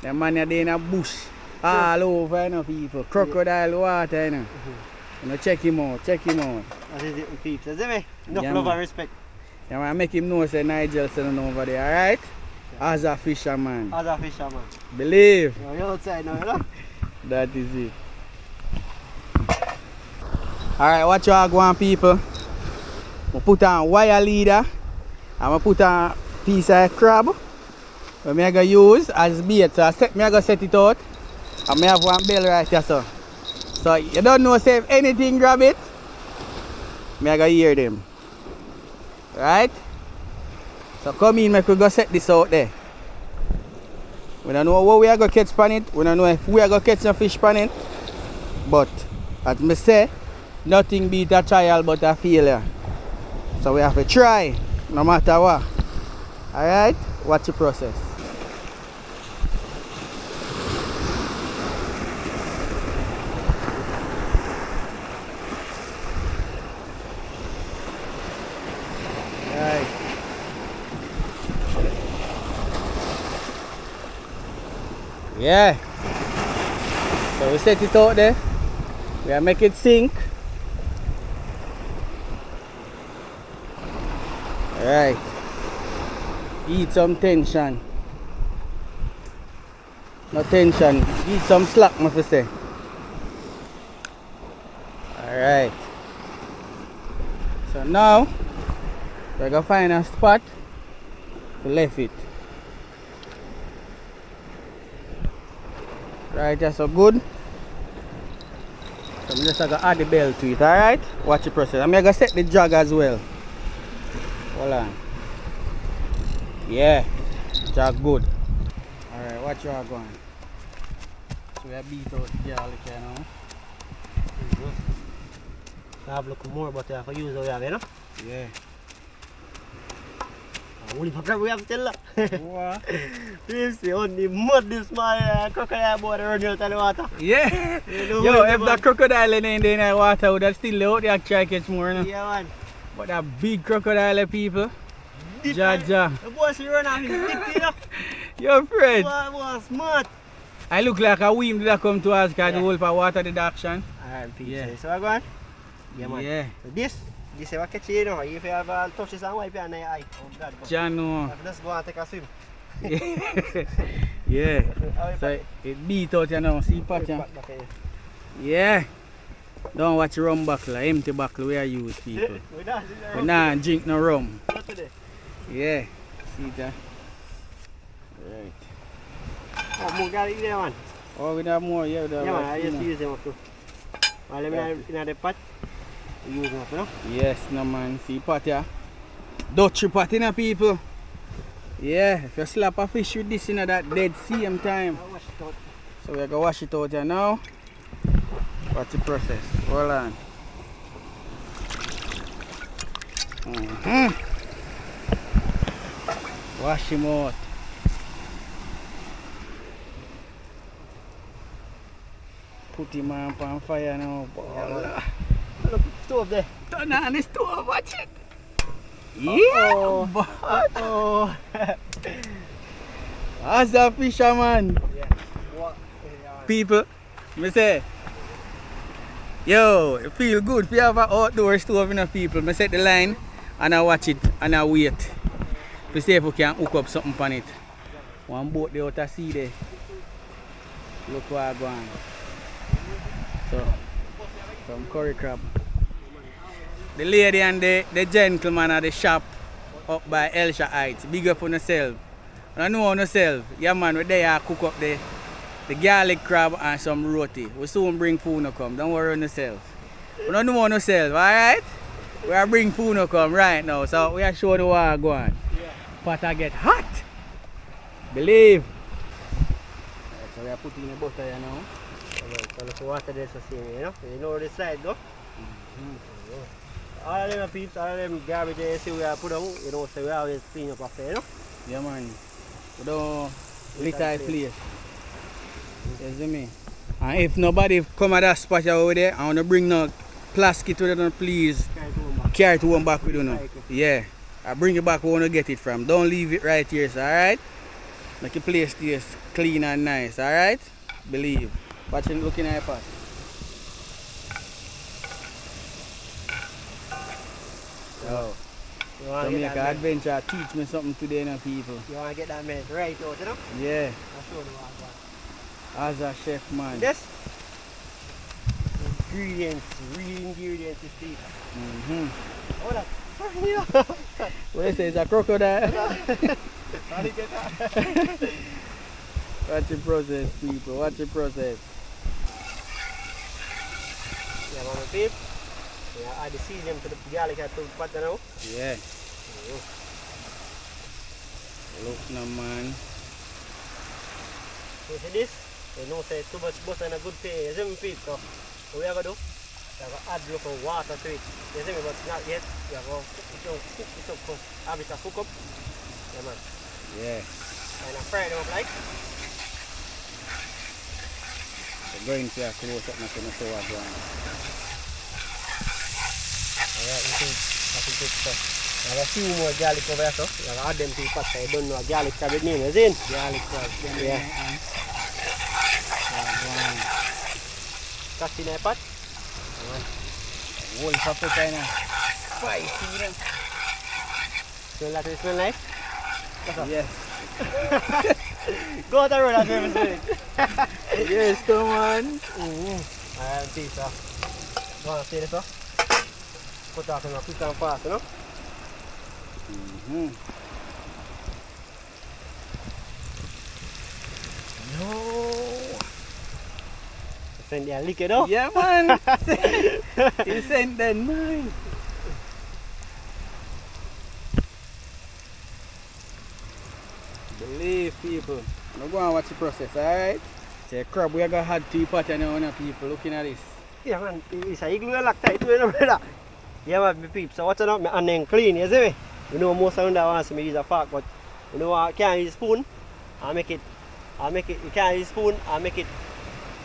The man there in a bush. All over, you know, people. Crocodile water, you know. You know, check him out, check him out. That is it with peeps, you see me? Enough Yeah, love man. and respect. Yeah, man, make him know say Nigel sitting over there, alright? Yeah. As a fisherman. As a fisherman. Believe. You're outside now, you know? That is it. Alright, watch y'all go on, people. I put on wire leader and I put on a piece of crab. What I'm going to use as bait. So I'm going to set it out. And I have one bell right here. So you don't know say if anything grab it, I'm going to hear them. Right? So come in, make we go set this out there. We don't know what we are going to catch on it. We don't know if we are going to catch a fish on it. But as I say, nothing beat a trial but a failure. So we have to try, no matter what. Alright? Watch the process. Right. Yeah. So we set it out there. We are make it sink. Alright. Eat some tension. No tension. Eat some slack, must I say. Alright. So now we're gonna find a spot to left it. Right, that's so good. So I'm just gonna add the bell to it, alright? Watch the process. I'm gonna set the jug as well. Hold on. Yeah, jug good. Alright, watch your going. So we have beat out the garlic here now. I have look more, but I have to use what we have, you know? Yeah. Only for we have still. What? This is only mud this my crocodile boy running out of the water. Yeah. You know Yo, what, if man? that crocodile in the water would have still out there try catch more, no? Yeah man. But that big crocodile people. Jaja. The boy see run off his dick, you know? Yo, Fred. Boy was smart. I look like a weem that come to us because the whole for water did action. Alright, peace. Yeah. So I go on. Yeah man. Yeah. So this is what catch you know. If you have touch this and wipe your eye. Oh God. Jano. Let's go and take a swim. Yeah. So it beat out you know, see pattern. Yeah. Don't watch rum buckle, empty buckle we are use people. We not drink no rum. Yeah. See that? Right. Oh, more garlic there man. Oh, we have more, yeah. Yeah man, I just use them up too. While I'm in the pot, we use them up, you know? Yes, no man. See pot yeah. Dutch pot in people. Yeah, if you slap a fish with this in that dead same time. I'll wash it out. So we're gonna wash it out here now. Watch the process. Hold on. Wash him out. Put him on fire now. Yeah, look, stove there. Turn on the stove, watch it. Uh-oh. Yeah, but Oh. as a fisherman, Yeah. What? people, me say, yo, it feel good if you have an outdoor stove in people. Me set the line and I watch it and I wait. To see if we can hook up something on it. One boat there out to sea there. Look what I go on. So, some curry crab. The lady and the gentleman at the shop up by Elsha Heights. Big up on yourself. I know on yourself. Yeah man, we're there cook up the garlic crab and some roti. We soon bring food no come. Don't worry on yourself. We don't know on yourself, alright? We are bring food no come right now. So we are showing the war go on. Yeah. Pot I get hot. Believe. Right, so we are putting the butter here now. So look water there so see me, you know? You know where the slide go? All of them peeps, all of them garbage there, see we are put on, you know, so we always clean up after, you know? Yeah man. We don't litter the place. You see me? And if nobody come at that spot over there, I want to bring no plastic to them, please carry it home back with you now. Yeah. I bring it back where you want to get it from. Don't leave it right here, alright? Make your place stays clean and nice, alright? Believe. Watching, looking at your pot. So, Jamaica Adventure teach me something today now, people. You want to get that mess right out, you know? Yeah. I'll show you what As a chef, man. this? Ingredients, real ingredients is deep. Hold up. What you say, it's a crocodile? How do you get that? Watch the process, people. Watch the process. Yeah, mama peep. Yeah, add the seasoning to the garlic and to the pot now. Yeah. Look now, man. You see this? You know, say too much butter and a good pay. You see me, peep? So, what we are going to do? We are going to add a little water to it. You see me, but not yet. We are going to cook this up first. Have it a cook up. Yeah, man. Yeah. And I fry them up like. We're going to close up nothing to show what's going on. Alright, you think that's a good stuff. I have a few more garlic over here, so I have add them to the pot. I don't know a garlic crab name, is it? Garlic crab. Yeah. Cast in the pot. Whole paprika in spicy, you know. Smell like it smell nice? Yes. Go out the road and do it. Yes, come on. Alright, see, so. Go on, see this, so. Put that in a quick and fast, you know? No. Send you a lick it up. Yeah, man. You sent that nice. Believe people. Now go and watch the process, alright? Say crab, we are going to add to the pot now, people looking at this. Yeah, man, it's a igloo lock tight to it, brother. Yeah, man, my peeps. So, what's it up? My hand then clean, you see me? You know, most of them want to use a fork, but you know, I can't use a spoon. You can't use a spoon, I make it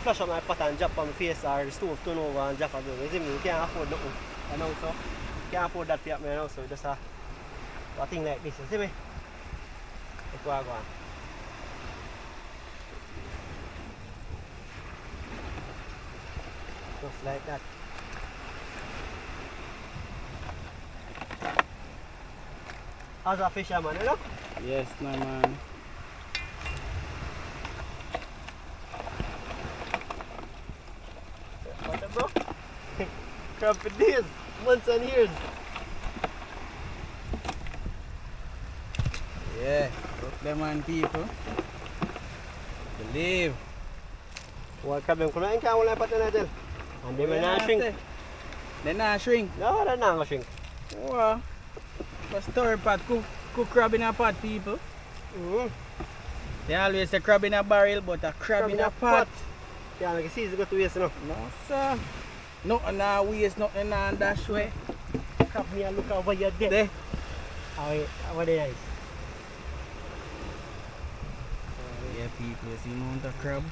flush up my pot and drop on my face or the stove turn over and drop on me. You see me? You can't afford nothing. You know, so you can't afford that for me, you know, so just a thing like this, you see me? That's what I go on. Just like that. How's a fisherman, you know? Yes, no man. What the bro? Crab for days, months and years. Yeah, look them on people. Believe. What crab them come and can't hold pot in tell. And they may not shrink. They not shrink? No, they're not gonna shrink. Wow. But stir pot, cook crab in a pot, people. They always say crab in a barrel, but a crab in a pot. Yeah, like you see, it's got to waste, you know. No, sir. Nothing now waste, nothing now dash way. Crab me and look over your dead. There. How they nice. Yeah, people, you see amount of crab.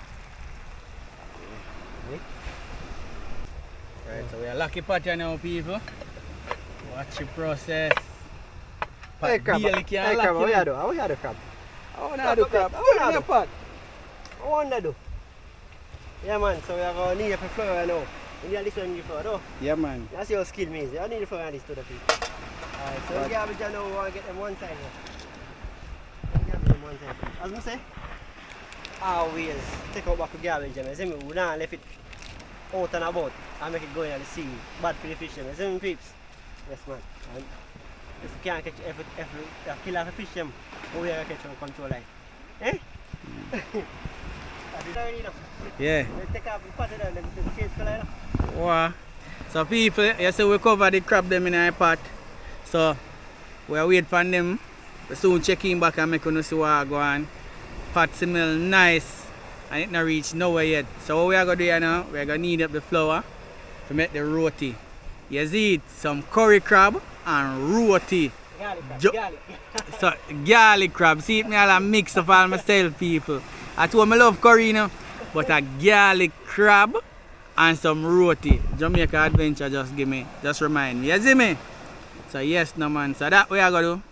Right, so we are lucky pot here now, people. Watch the process. Hey, crab. Hey, crab, how you do? How you do, crab? How you do, crab? How you do? Pot. How you do? Yeah, man, so we are going to need a flour now. You need this one in the flour, though. Yeah, man. That's your skill, means. You need the flour and this to the people. Alright, so the garbage now, we want to get them one side now. Garbage them one side. As I say, always take out back the garbage. You see me? We don't left it out and about and make it go in the sea. Bad for the fish. You see me, peeps? Yes, man. And if you can't catch, if you kill off a fish, them, we will catch on control line. Eh? Yeah. Take off the pot of them, the shades color. Wow. So people, you see we cover the crab them in our pot. So we are waiting for them. We soon check in back and make you see what go on. Pot smell nice and it not reach nowhere yet. So what we are going to do now, we are going to knead up the flour to make the roti. You see it, some curry crab and roti. Garlic. So garlic crab, see it me all a mix of all myself people. I told me love curry, you know, but a garlic crab and some roti. Jamaica Adventure just remind me. You see me? So yes no man, so that way I gotta do.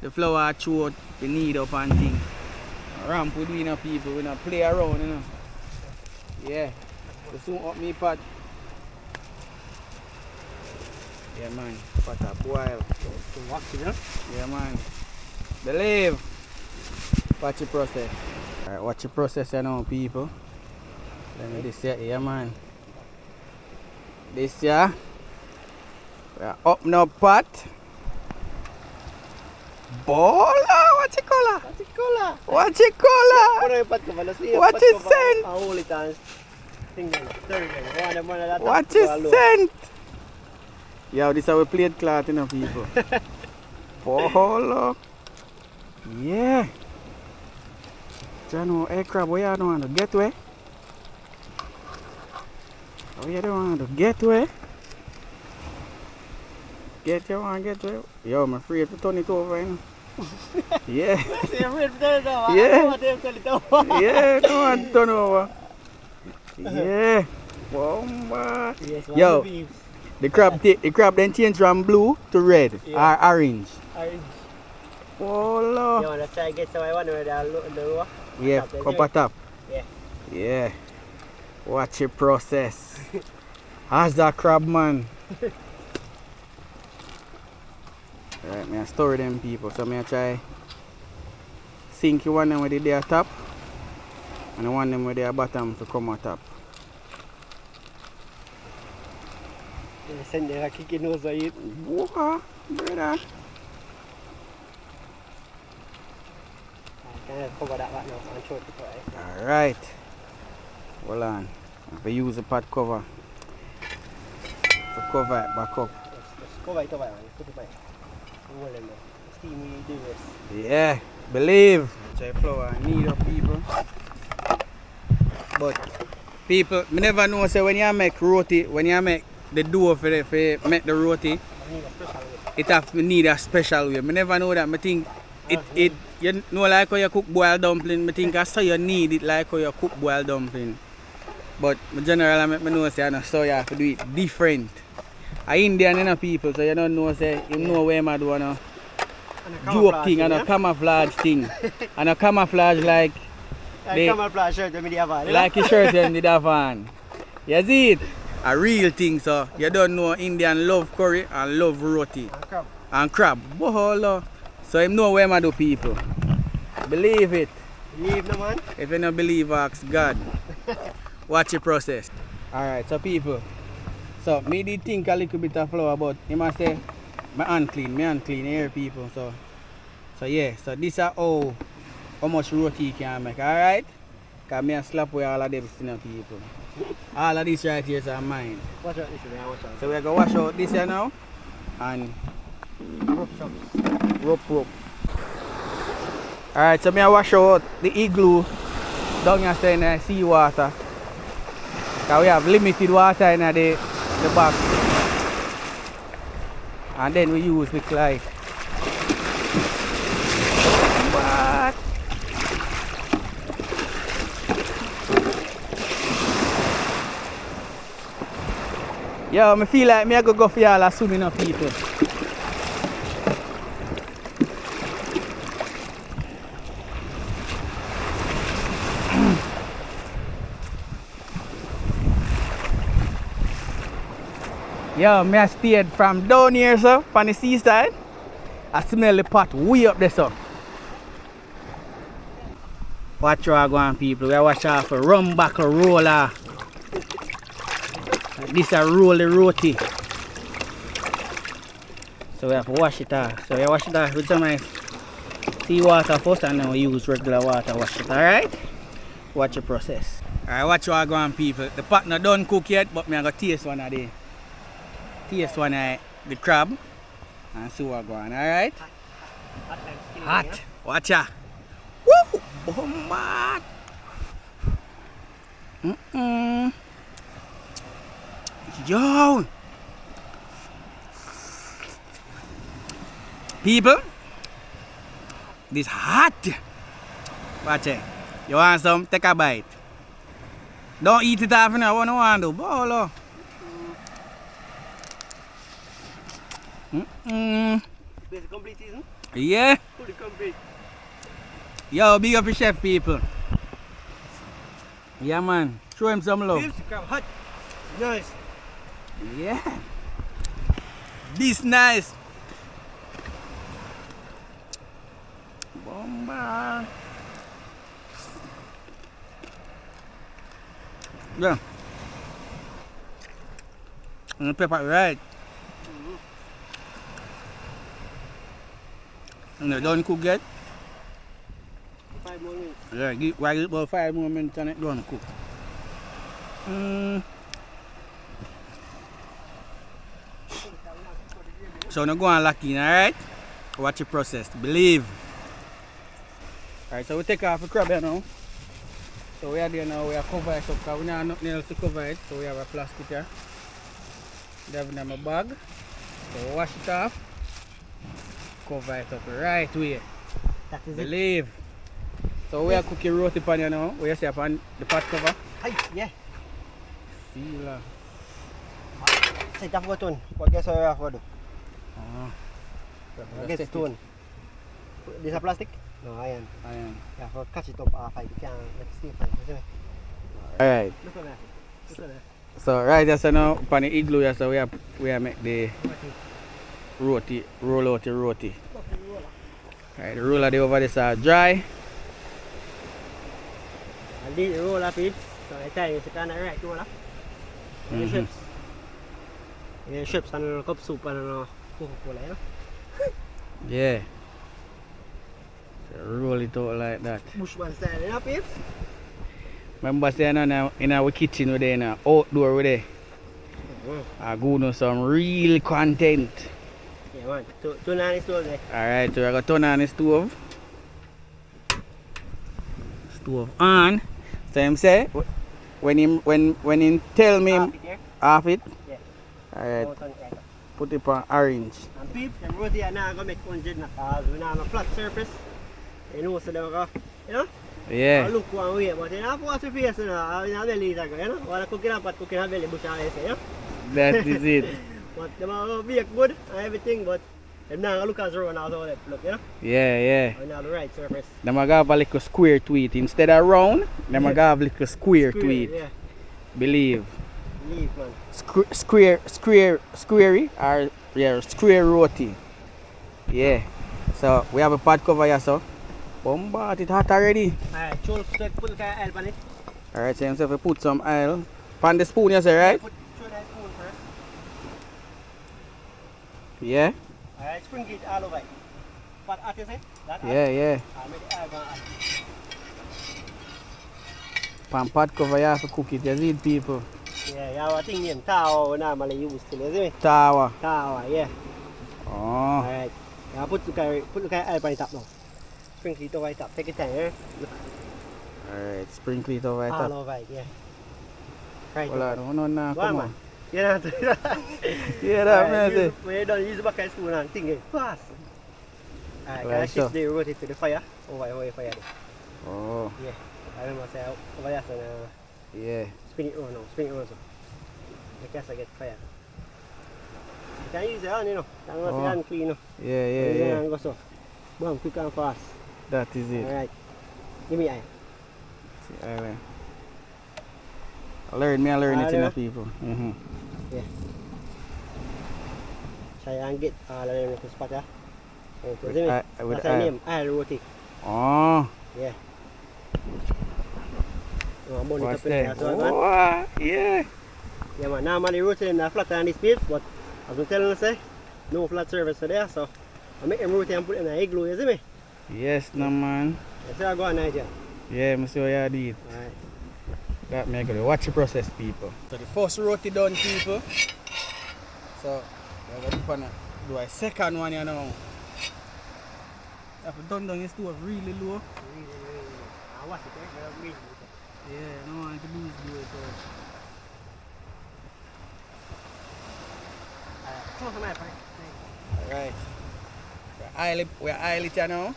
The flour throughout the knead up and thing. Ramp with me, you know, people, we not play around, you know. Yeah. So soon up me pot. Yeah man, pot up boil. Yeah man. Believe. Watch the process. Alright, watch the process you know people. Let me this here, yeah man. This here. We are up no pot. Bola, what's it color? What's it color? What's it scent? What's it scent? Yo, this is our plate cloth, you know, people. Bola. Yeah. Jano, hey crab, where you don't want to get away? Where you don't want to get away? Get away. Yo, I'm afraid to turn it over, you know. Yeah. Yeah. Yeah, don't want to turn over. Yeah. Bomba. Yo, the crab then change from blue to red or orange. Oh, Lord. You want to try to get some one where the row? Yeah, upper top. Yeah. Yeah. Watch the process. How's that crab, man? Alright, me I store them people, so me I try sink one them with the top and the one them with the bottom to come on top. Yeah, send them a kicking nose on it. Whoa, brother. I can cover that back now and show it to you. Alright. Hold on. If I use the pot cover to cover it back up. Just cover it over and put it back. Hold them there. Steamy do this. Yeah, believe. Try flour need up people. But people, me never know say when you make roti, when you make the dough for make the roti, it have to need a special way. Me never know that. Me think it you know like how you cook boiled dumpling. Me think I saw you need it like how you cook boiled dumpling. But in general, I know say I know so you have to do it different. I Indian you know people, so you don't know say you know where I do a joke thing and a camouflage thing. And a camouflage like camouflage shirt when they have on. like a shirt when they have on. You see it? A real thing, so you don't know Indian love curry and love roti. And crab. Boholo. So you know where I do people. Believe it. Believe no man. If you don't believe, ask God. Watch the process. Alright, so people. So me did think a little bit of flour, but you must say my hand clean here people. So yeah, so this is how much roti you can make, alright? Cause me slap away all of them people. All of this right here are mine. Watch out this way, watch out. So we're gonna wash out this here now and rope. Alright, so me I wash out the igloo down here in the sea water. Cause we have limited water in the back. And then we use the like what? Yo, I feel like I go for y'all soon enough people. Yo, I stayed from down here, so, on the seaside. I smell the pot way up there, so. Watch how I go on, people. We watch out for rum back a roller. This a roll the roti. So we have to wash it off. So we wash it off with some nice seawater first and then we use regular water wash it, alright? Watch the process. Alright, watch how I go on, people. The pot not done cook yet, but I'm going to taste one of the the crab and see what go on, alright? Hot. Watch out. Woo! Bomba! Yo! People, this hot. Watch it. You want some? Take a bite. Don't eat it off now. What do you want to do? Bolo. Is it complete season? Yeah. Fully complete. Yo, big up your chef, people. Yeah, man. Show him some love. Beef crab hot. Nice. Yeah. This nice. Bomba. Yeah. And the pepper right. And they don't cook yet. 5 more minutes. Yeah, give it about 5 more minutes and it don't cook. So now go and lock in, alright? Watch the process. Believe. Alright, so we take off the crab here now. So we are there now, we are cover it up because we don't have nothing else to cover it. So we have a plastic here. We have it in my bag. So we wash it off. Cover it up right way. That is Believe. So we are cooking roti pan here now. We see upon the pot cover. Hi, yeah. Seal. Set off got one. What guess what we have to do? Let's Get set stone. This a plastic? No, iron. Iron. Yeah, for catch it up half. I can't let it stay fine. You see me? Alright. Look at that. Look at that. So right here so now upon the igloo here, so we have make the roti, roll out the roti. Right, the roller there over this are dry. And this roller peeps. So I tell you, it's a kind of right roller. The chips. Yeah, chips and a cup soup and a Coca-Cola, you know? Yeah. So roll it out like that. Bushman style, you know, peeps? Remember saying in our kitchen we there, in our outdoor we there. I go do some real content. Yeah, man. Turn on the stove there. Alright, so we're gonna turn on the stove. Stove on. So him say when him tell me Half it here. half it. Yeah. Alright, Now turn it right up. put it on orange. And peeps, them roti are now going to make 100 na because we now have a flat surface. You know, so they go, you know? Yeah. I look one way, but you know, wash your face, you know, in a belly, you know? While cooking up, but cooking a belly bush, you know? That is it. But them are bake good and everything, but them now look as round as all that look, you know? Yeah, yeah. And now the right surface. Them a have a little square to it. Instead of round, them a have a little square to it. Yeah, Believe. leaf, man. Squarey or yeah, square roti. Yeah. So we have a pot cover here, so. Bomba, it hot already. Alright, put the oil on it. Alright, so himself we put some oil. Pan the spoon, you say, right? Throw that spoon first. Yeah? Alright, sprinkle it all over it. Pot hot, you say? That hot? Yeah, yeah. I'll make the oil go hot. Pan pot cover, you have to cook it, you see it, people. Yeah, you have a thing named tower we normally use still, you see me? Tower. Tower, yeah. Oh. Alright. Now put the oil on the top now. Sprinkle it over the top. Take your time, eh? Look. Alright, sprinkle it over the All top. over it, yeah. Right. Hold on, no, no, Go on, come man. on. You know, Yeah, that man say. when you're done, use the bucket spoon and thing it fast. Alright, Right, can I so. shift the roti to the fire? Over the fire there. Oh, Yeah. I remember say over there, so yeah. spin it around now. Spin it around so. The castle get fire. You can use the hand, you know. You can wash the hand clean, you know. Yeah, Use yeah, the yeah. hand go so. Boom, quick and fast. That is it. Alright. Give me eye. See, alright. I learn it in the people. Yeah. Try and get all of them little spot here. Okay, see me? With That's her name, oil roti. Oh, Yeah. What's that? Oh, yeah. Yeah man, normally roti them are flatter than this page, but as I'm telling you say, no flat surface for there, so I make them roti and put them in the igloo, you see me? Yes, no man. You see I go on Niger. Yeah, I see what you did. Alright. That me gotta watch the process, people. So the first roti done, people. So we're gonna do a second one, you know. You have to turn down your stove really low. Really. I watch it, but really. Yeah, no one to lose do it. Close the knife, right? Alright. We're aisle it, you know.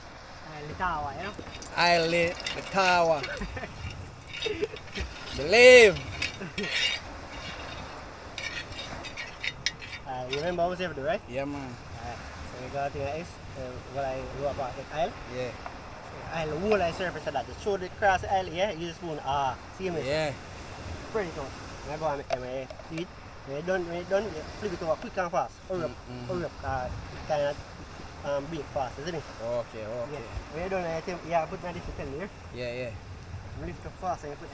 The tower, you know? Aisle the tower. Believe. You remember what we have to do, right? Yeah, man. So we got this, what I do about the aisle. Yeah. Aisle, the whole aisle surface of that. Just show the cross the aisle, yeah? Use the spoon, see me? Yeah. Spread it out. I go and make them do it. When you're done, you flip it over quick and fast. Hurry up, it kind of bake fast, isn't it? Okay. Yeah. When you're done, you put my this to tell me here. Yeah. Lift it fast and you put it.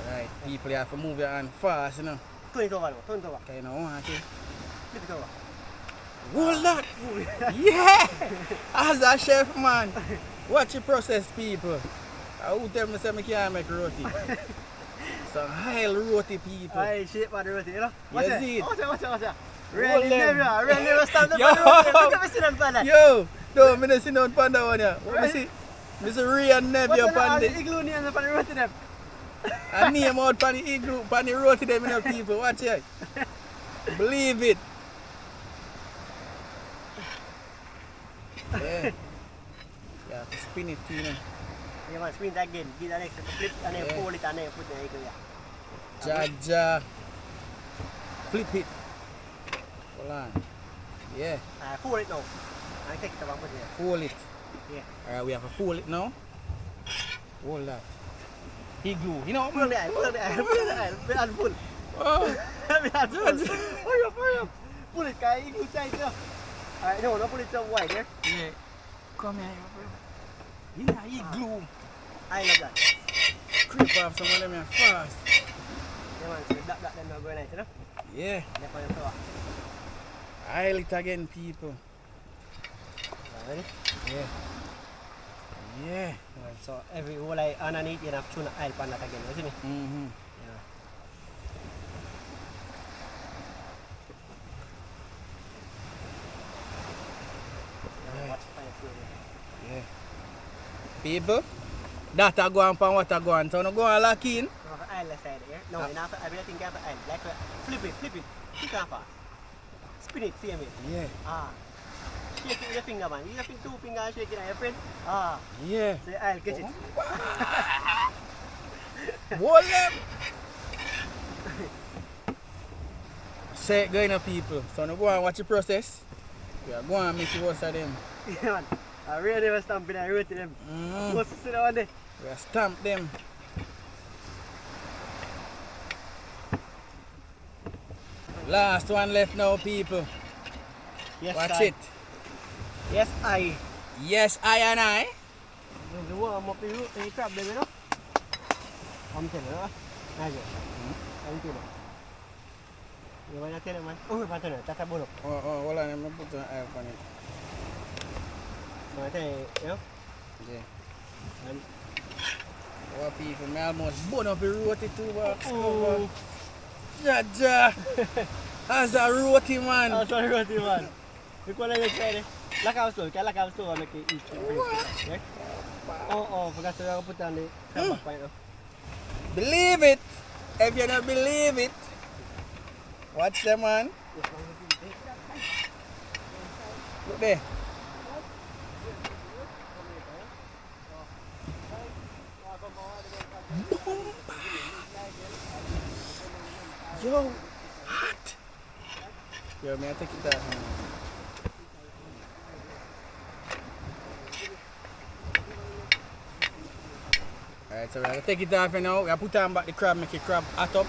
Right, people, you have to move your hand fast, you know. Turn it over now, turn it over. Okay, you know what? Flip it over. Hold that! Yeah! As a chef, man. Watch the process, people. I will tell me say I can't make roti. Some high roti, people. Aye, shape of the roti, you know? You see it? Watch out. Really never stand up Yo. on the roti. Look at me sit down on that. Yo! No, I don't see no panda one here. What me see? I see Ray and Neb your What's panda. the igloo name on the roti them? I name out pan the igloo, pan the roti them, you know, people. Watch it. Believe it. Yeah. You have to spin it too, you know. You want to spin that again, give that extra flip and then fold it and then put the igloo here. Ja. Flip it. Hold on. Yeah. Fold it now. And take it and put it here. Fold it. Yeah. Alright, we have to fold it now. Hold that. Igloo. You know, Pull the aisle. Be on full. Oh. Be on full. Hurry up. Pull it, guy. Igloo tight now. Alright, no, pull it so wide, yeah? Yeah. Come here. Yeah, igloo. I love that. Creep off some of them here fast. Yeah, man, so that them now going nice, you know? Yeah. Left on the floor. Aisle it again, people. Ready? Yeah. Alright, so every whole I underneath you have to tune the aisle pan that again, you see me? Mm-hmm. Yeah. Watch the fire through there. Yeah. People, that a go on pan what a go on. So no go on lock in. No, the aisle left side here. No, you have to, everything have the aisle. Like flip it. Quick and fast. Spin it, same way. Yeah. Shake it with your finger, man. You have two fingers and shake it on your friend. Yeah. So I'll catch it. Hold them. Say it going up, people. So now go and watch the process. We are going and make the worst of them. Yeah, man. I really never stamp it and rotate them. What's sit down there? We are stamp them. Last one left now, people. Yes, Watch I. it. Yes, I. Yes, I and I. The warm up the root and the crab, baby, no? I'm telling you, nice. I'm telling you. You want to tell him, man? Oh, I'm telling you, that's a bone up. Oh, hold on, I'm going to put an eye on it. I'm telling you, you know? Yeah. And What people, I almost bone up the roti too, box. oh. Ja. As a roti, man. That's a roti, man. Look what I said. Like I was told, I make it eat. Okay? Oh, forgot to put on the crab back right now. Believe it. If you don't believe it, watch them, man. Look there. Boom. Yo, hot. Yo, may I take it out? Alright, so we're going to take it off now. We're going to put on back the crab, make the crab hot up.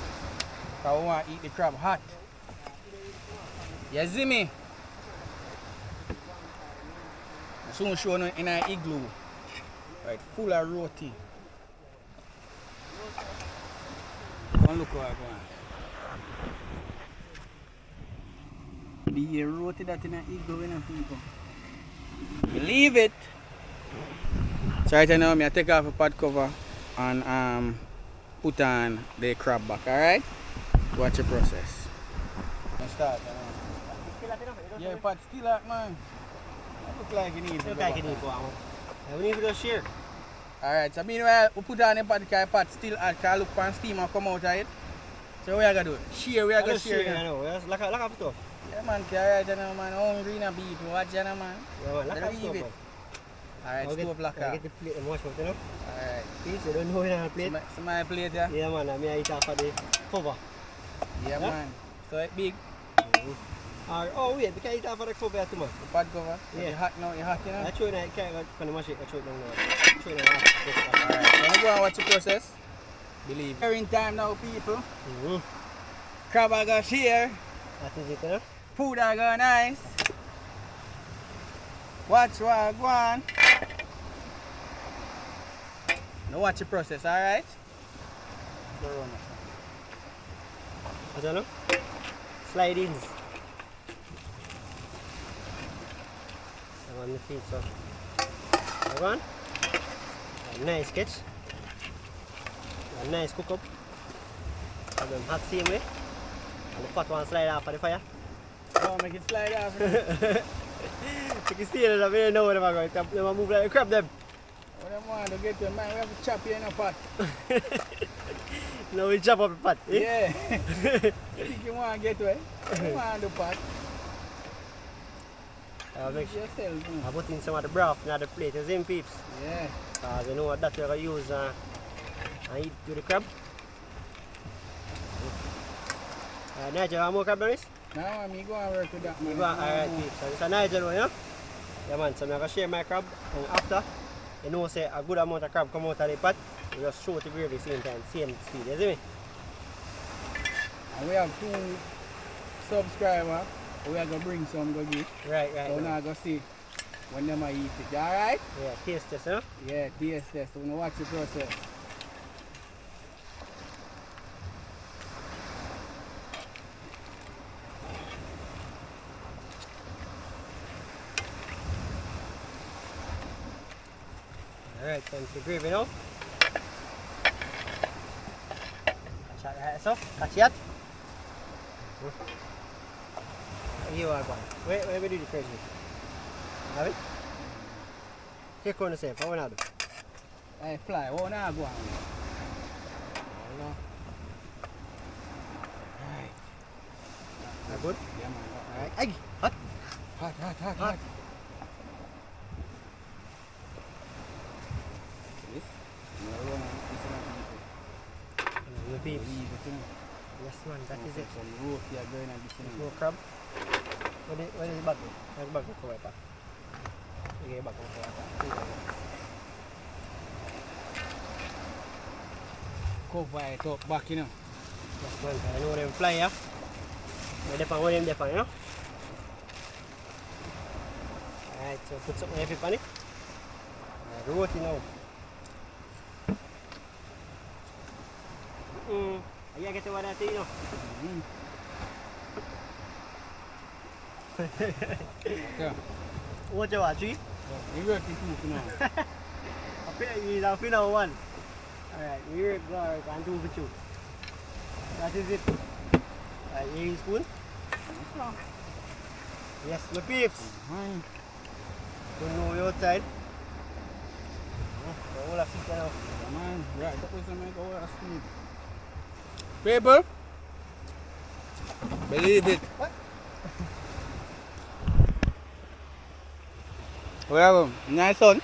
Because we want to eat the crab hot. You see me? Soon show you in an igloo. Right, full of roti. look how I go on. The roti that in a eagle in a people. Believe it! So right now I take off the pot cover and put on the crab back, alright? Watch the process. Let's start, yeah, pot still out, man. It look like it needs to go We need to go share. Alright, so meanwhile we put on the pot because the pot still hot, because look pan steam and come out of it. So we are going to do? Share, we are going to share. I know, lock up stuff. Yeah man, alright you know man, hungry in a beat, watch you know man. Yeah man, lock up Leave stuff it. man. Alright, stove lock I up. get the plate and wash it, you know. Alright. Please, you don't know in a plate. It's my plate, yeah? Yeah man, I mean I eat off of the cover. Yeah man. So it's big. Oh wait, we can eat off of the cover too man. The pot cover? Yeah. You hot now, you hot you know? I throw it, I can't go to mash it, I throw it down there. Throw it down. Alright, so I'm going to watch the process. Believe. We're in time now people. Crab I got share. That is it, you know. Food I got nice. Watch what I go on. Now watch the process, alright? Go run it. What's that now? Slide ins. I'm on the feet, so. That one. A nice sketch. A nice cook up. And then hot same way. And the pot one slide off of the fire. Oh, make it slide off. You can see it, I don't know what I'm going to do. They move like a crab them. What I want to get to, man, we have to chop you in a pot. No, we chop up the pot. Eh? Yeah. You think you want to get to it? You want the pot. Make sure yourself. I put in some of the broth in the plate, you see them peeps? Yeah. You know what that we're going to use and eat to the crab. Nigel, how more crab on this? No, I'm going to work with that, man. Alright, peeps. So this is a Nigel one, you know? Yeah, man. So I'm going to share my crab and after, you know, say a good amount of crab come out of the pot, we just show the gravy same time, same speed, you see me? And we have 2 subscribers. We are going to bring some go get. Right. So now I go see when them eat it, alright? Yeah, taste this, you know? Yeah, taste test. So we watch the process. Alright, time for the gravy now. Catch that so, catch it. Here I go. Where we do the crazy? Have it? Take on the safe, what do? Hey, fly, what now go on? Alright. That good? Yeah, man. Alright. Ay, hot. Hot. This? No, The beef. Leave it, you know. Yes man, that is it. Some roti are going on this, you There's know. no crab. Where is the bag? Where's the bag go away pa? Okay, bag go away pa. Cover it up back, you know. Yes man, I know them fly ya. Where them depend, you know? Alright, so put something heavy on it. Roti now. I get to what I think, you know. Yeah. What you watch? You work the two now. I feel one. Alright, we work guard and 2 for 2. That is it. Here is spoon. Yes, my peeps. Don't know you outside. All of it now. Man, right, that was a make all that sleep. People, believe it. What? Well, nice one.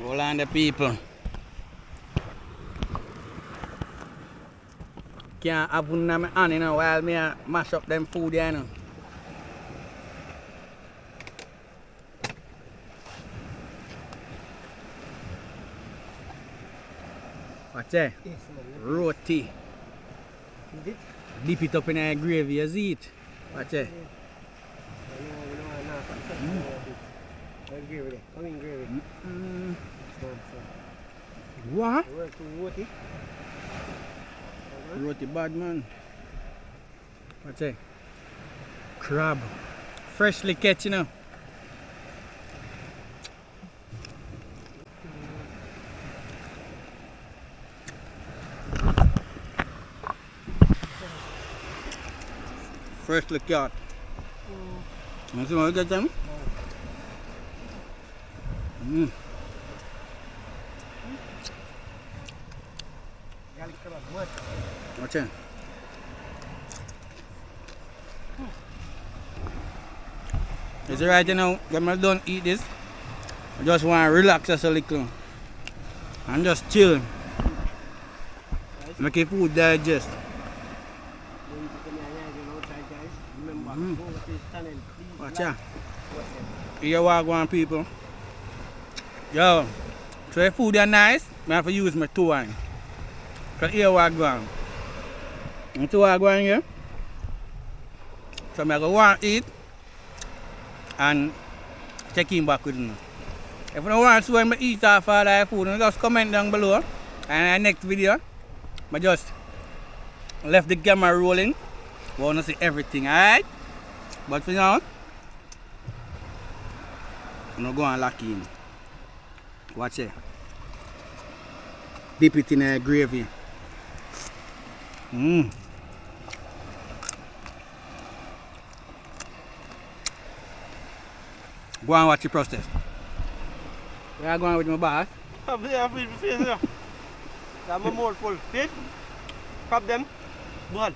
All on the people. Can't have one in my hand, you know, while me mash up them food, you know. Watch it. Yes, Roti. Is it? Dip it up in a gravy, you see it. Watch it. Gravy. Come in gravy. What? We work to Roti. Roti bad man. What's it? Crab. Freshly catch, you know. Freshly caught. You see what you get them? Garlic crab good. What's it? Is it right, you know, when I don't eat this, I just want to relax just a little and just chill. Make your food digest. Remember, go to this channel, please. Watch out. Here what going people. Yo, so if food is nice, I have to use my two hands. Because here what going. And two are going here. So I go want to eat and check in back with you. If you don't want to see when I eat off all that food, just comment down below. And in the next video, I just left the camera rolling. I want to see everything, alright? But for now, I'm going to go and lock in. Watch it. Dip it in a gravy. Go and watch the process. Where are you going with my bath? I'm here, feed my face here. That's my mouth full. Feed. Crab them. Blood.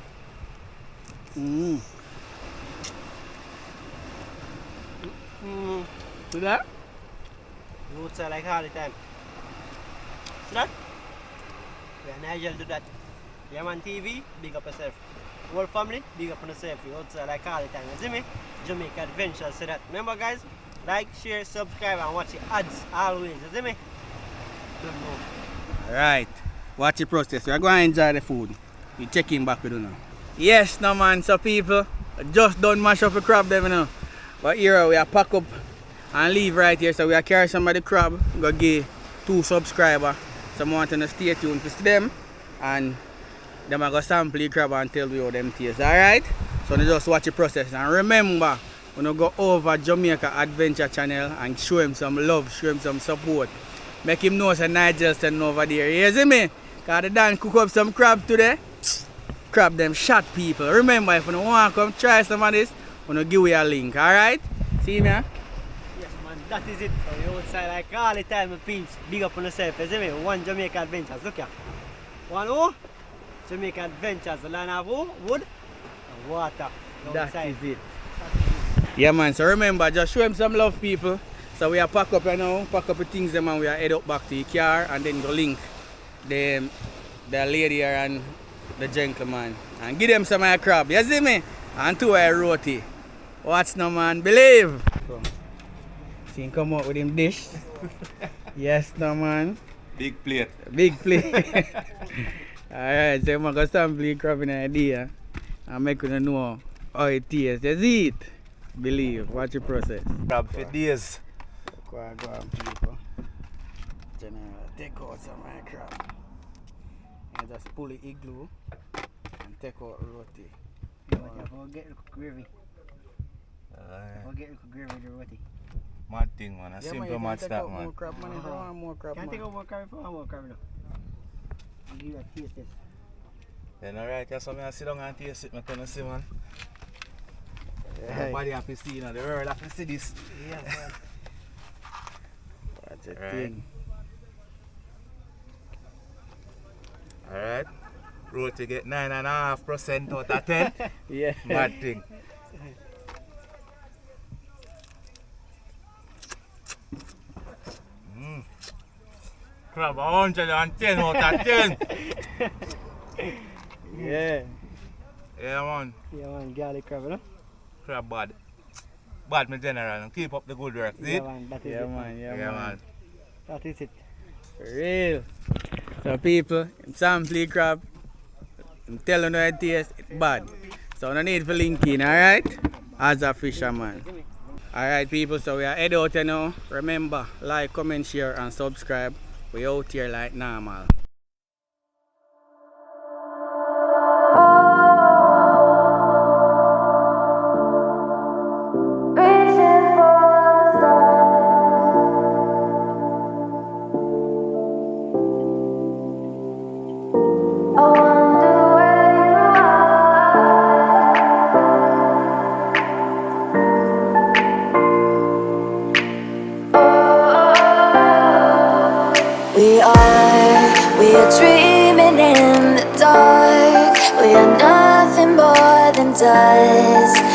See that? Roots are like all the time. See that? Yeah, Nigel do that. Yeah, man, TV, big up yourself. Whole family, big up on yourself. You outside like all the time. You see me? Jamaica Adventures, say that. Remember, guys, like, share, subscribe, and watch the ads always. You see me? Don't know. Alright. Watch the process. We are going to enjoy the food. We check in back with you now. Yes, no man, so people, I just done mash up the crab them, you know. But here we are pack up and leave right here. So we are carry some of the crab. We go give 2 subscribers. Some want to stay tuned to see them. And them are going to sample the crab and tell you how them taste. Alright? So they just watch the process. And remember, when you go over Jamaica Adventure channel and show him some love, show him some support. Make him know that Nigel standing over there. You see me? Because the Dan cook up some crab today. Crab them shot people. Remember, if you don't want to come try some of this, I'm going to give you a link. Alright? See me? Yes, man, that is it. So you outside like all the time, my peeps. Big up on yourself. You see me? One Jamaica Adventures. Look here. One who? Jamaica Adventures. The land of who? Wood and water. That is it. Yeah, man. So remember, just show him some love, people. So we are pack up, you know, pack up the things them and we are head up back to the car and then go link the lady here and the gentleman and give them some of the crab. You see me? And 2 roti. Watch no man, believe. So, see him come out with him dish. Yes, no man. Big plate. Big plate. Alright, so I'm going to sample the crab in idea and make you know how it tastes. You see it? Believe. Watch the process. Crab for days. Go on, people. General, take out some of my crab. And just pull the igloo and take out roti. Go get the gravy. Go get the gravy with the roti. Mad thing, man. A simple match that, man. More crab, man. If you want more crab, Can't man. take out more crab if I want more crab now. Give it a taste this. Then alright, yeah, so I sit down and taste it, I can see, man. Yeah. Everybody have to see, you know, the world have to see this. Yeah, man. That's a Right. thing. Alright. Roti get 9.5% out of 10. Yeah. Mad thing. Crab 110 out of 10. Yeah. Yeah, man. Yeah, man. Garlic crab, you know? Crab bad. Bad, my general. And keep up the good work. See? Yeah, man. That is Yeah, it, man. Yeah, Yeah, man. man. That is it. For real. So people, sample crab. I'm telling you it tastes bad. So no need for linking, alright? As a fisherman. Alright people, so we are head out now. Remember, like, comment, share and subscribe. We out here like normal. We are dreaming in the dark. We are nothing more than dust.